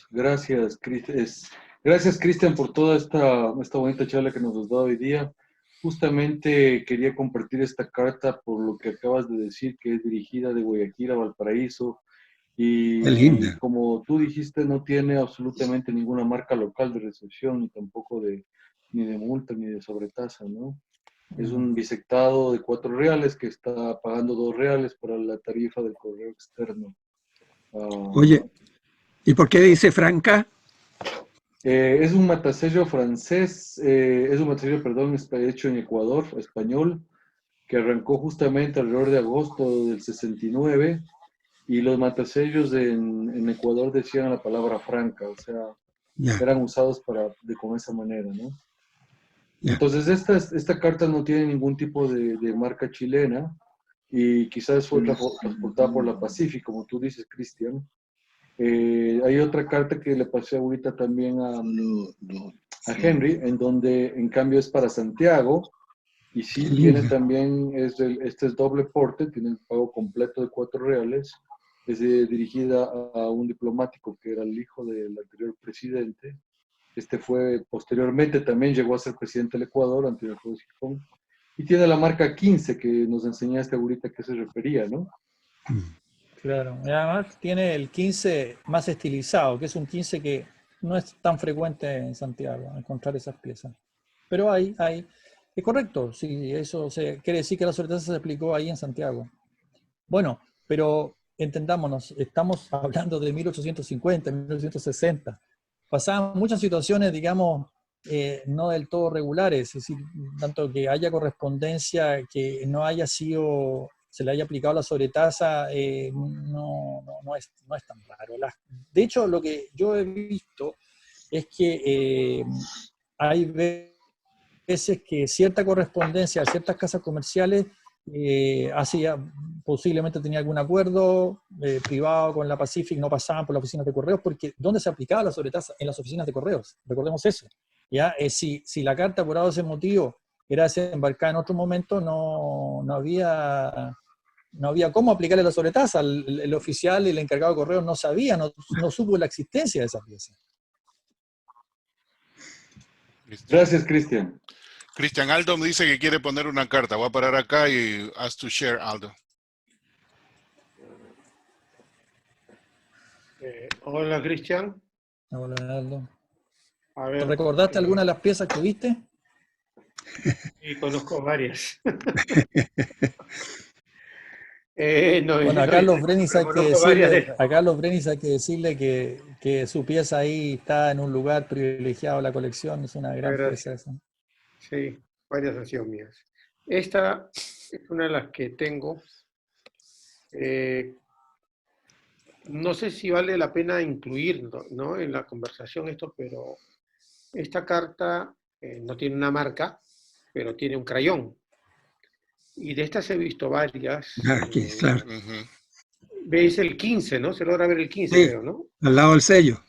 Cristian, por toda esta bonita charla que nos has dado hoy día. Justamente quería compartir esta carta por lo que acabas de decir, que es dirigida de Guayaquil a Valparaíso. Y como tú dijiste, no tiene absolutamente ninguna marca local de recepción, ni tampoco ni de multa, ni de sobretasa, ¿no? Es un bisectado de 4 reales que está pagando 2 reales para la tarifa del correo externo. Oye, ¿y por qué dice franca? Es un matasello francés, es un matasello, perdón, hecho en Ecuador, español, que arrancó justamente alrededor de agosto del 69, y los matasellos en Ecuador decían la palabra franca, o sea, eran usados con esa manera, ¿no? Entonces, esta carta no tiene ningún tipo de marca chilena, y quizás fue transportada por la Pacific, como tú dices, Cristian. Hay otra carta que le pasé ahorita también a Henry, en donde en cambio es para Santiago, y sí tiene también, este es doble porte, tiene el pago completo de 4 reales, es dirigida a un diplomático que era el hijo del anterior presidente. Este fue posteriormente, también llegó a ser presidente del Ecuador, Antonio Cruz Gijón, y tiene la marca 15 que nos enseñaste ahorita que se refería, ¿no? Claro, y además tiene el 15 más estilizado, que es un 15 que no es tan frecuente en Santiago, encontrar esas piezas. Pero hay. Es correcto, sí, eso quiere decir que la sobretasa se aplicó ahí en Santiago. Bueno, pero entendámonos, estamos hablando de 1850, 1860. Pasaban muchas situaciones, digamos, no del todo regulares, es decir, tanto que haya correspondencia, que no haya sido, se le haya aplicado la sobretasa, no es tan raro. De hecho, lo que yo he visto es que hay veces que cierta correspondencia a ciertas casas comerciales posiblemente tenía algún acuerdo privado con la Pacific, no pasaban por las oficinas de correos, porque ¿dónde se aplicaba la sobretasa? En las oficinas de correos, recordemos eso. ¿Ya? Si la carta por ese motivo era desembarcada en otro momento, no había cómo aplicarle la sobretasa. El oficial y el encargado de correos no sabía, no supo la existencia de esa pieza. Gracias, Cristian. Cristian, Aldo me dice que quiere poner una carta. Voy a parar acá y ask to share, Aldo. Hola, Cristian. Hola, Aldo. A ver, ¿Te recordaste alguna de las piezas que viste? Sí, conozco varias. Bueno, a Carlos Brenis hay que decirle que su pieza ahí está en un lugar privilegiado de la colección, es una gran pieza esa. Sí, varias han sido mías. Esta es una de las que tengo. No sé si vale la pena incluirlo, ¿no?, en la conversación esto, pero esta carta no tiene una marca, pero tiene un crayón. Y de estas he visto varias. Aquí, claro. Veis el 15, ¿no? Se logra ver el 15, sí, creo, ¿no? Al lado del sello.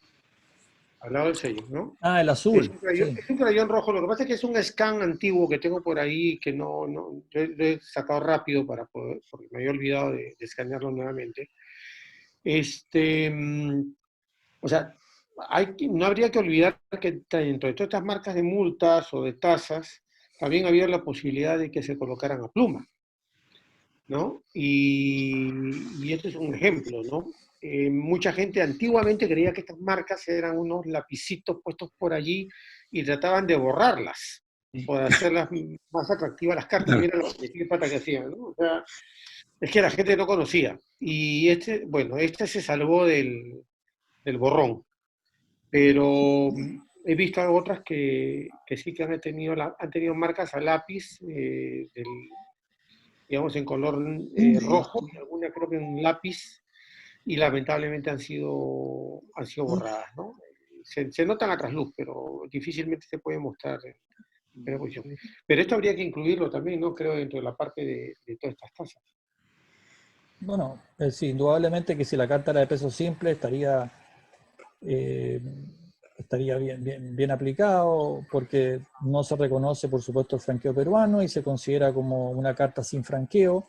Al lado del sello, ¿no? Ah, el azul. Es un crayón rojo. Lo que pasa es que es un scan antiguo que tengo por ahí, que yo lo he sacado rápido porque me había olvidado de escanearlo nuevamente. O sea, no habría que olvidar que dentro de todas estas marcas de multas o de tasas, también había la posibilidad de que se colocaran a pluma, ¿no? Y este es un ejemplo, ¿no? Mucha gente antiguamente creía que estas marcas eran unos lapicitos puestos por allí y trataban de borrarlas, para hacerlas más atractivas las cartas. Mira lo que pata que hacían, ¿no? O sea, es que la gente no conocía. Y este se salvó del borrón. Pero he visto otras que sí que han tenido marcas a lápiz, digamos en color rojo, y algunas creo que en lápiz, y lamentablemente han sido borradas, ¿no? Se notan a trasluz, pero difícilmente se puede mostrar en primera posición. Pero esto habría que incluirlo también, ¿no? Creo, dentro de la parte de todas estas tasas. Bueno, sí, indudablemente que si la carta era de peso simple estaría bien aplicado, porque no se reconoce, por supuesto, el franqueo peruano y se considera como una carta sin franqueo,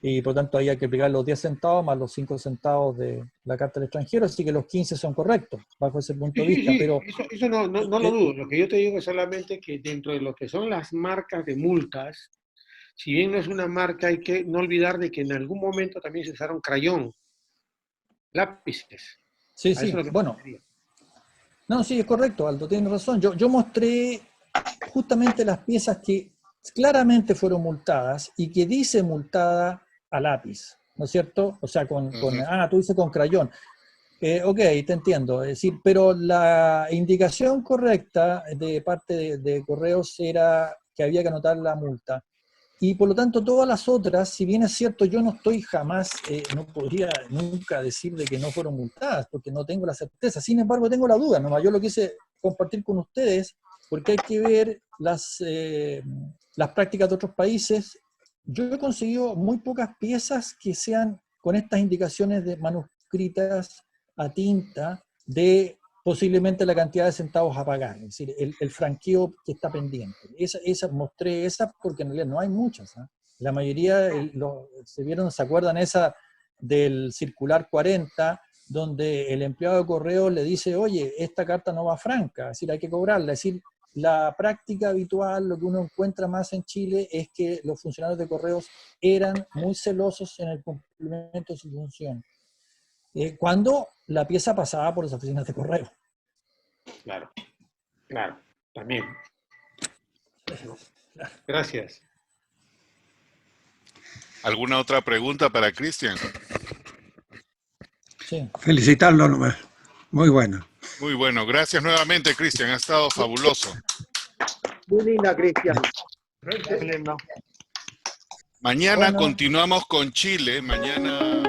y por tanto ahí hay que aplicar los 10 centavos más los 5 centavos de la carta del extranjero, así que los 15 son correctos bajo ese punto de vista. Sí, pero eso no lo dudo. Lo que yo te digo es solamente que dentro de lo que son las marcas de multas, si bien no es una marca, hay que no olvidar de que en algún momento también se usaron crayón, lápices. Sí, bueno. No, sí, es correcto, Aldo, tienes razón. Yo mostré justamente las piezas que claramente fueron multadas y que dice multada a lápiz, ¿no es cierto? O sea, tú dices con crayón. Ok, te entiendo. Es decir, pero la indicación correcta de parte de Correos era que había que anotar la multa. Y por lo tanto, todas las otras, si bien es cierto, yo no estoy jamás, no podría nunca decir de que no fueron multadas, porque no tengo la certeza. Sin embargo, tengo la duda, nomás yo lo quise compartir con ustedes, porque hay que ver las prácticas de otros países. Yo he conseguido muy pocas piezas que sean con estas indicaciones de manuscritas a tinta de posiblemente la cantidad de centavos a pagar, es decir, el franqueo que está pendiente. Mostré esa porque en realidad no hay muchas. La mayoría se acuerdan esa del circular 40, donde el empleado de correo le dice, oye, esta carta no va franca, es decir, hay que cobrarla. Es decir, la práctica habitual, lo que uno encuentra más en Chile, es que los funcionarios de correos eran muy celosos en el cumplimiento de su función. Cuando la pieza pasaba por las oficinas de correo. Claro, también. Gracias. ¿Alguna otra pregunta para Cristian? Sí. Felicitarlo nomás. Muy bueno. Muy bueno. Gracias nuevamente, Cristian. Ha estado fabuloso. Muy linda, Cristian. Mañana continuamos con Chile. Mañana...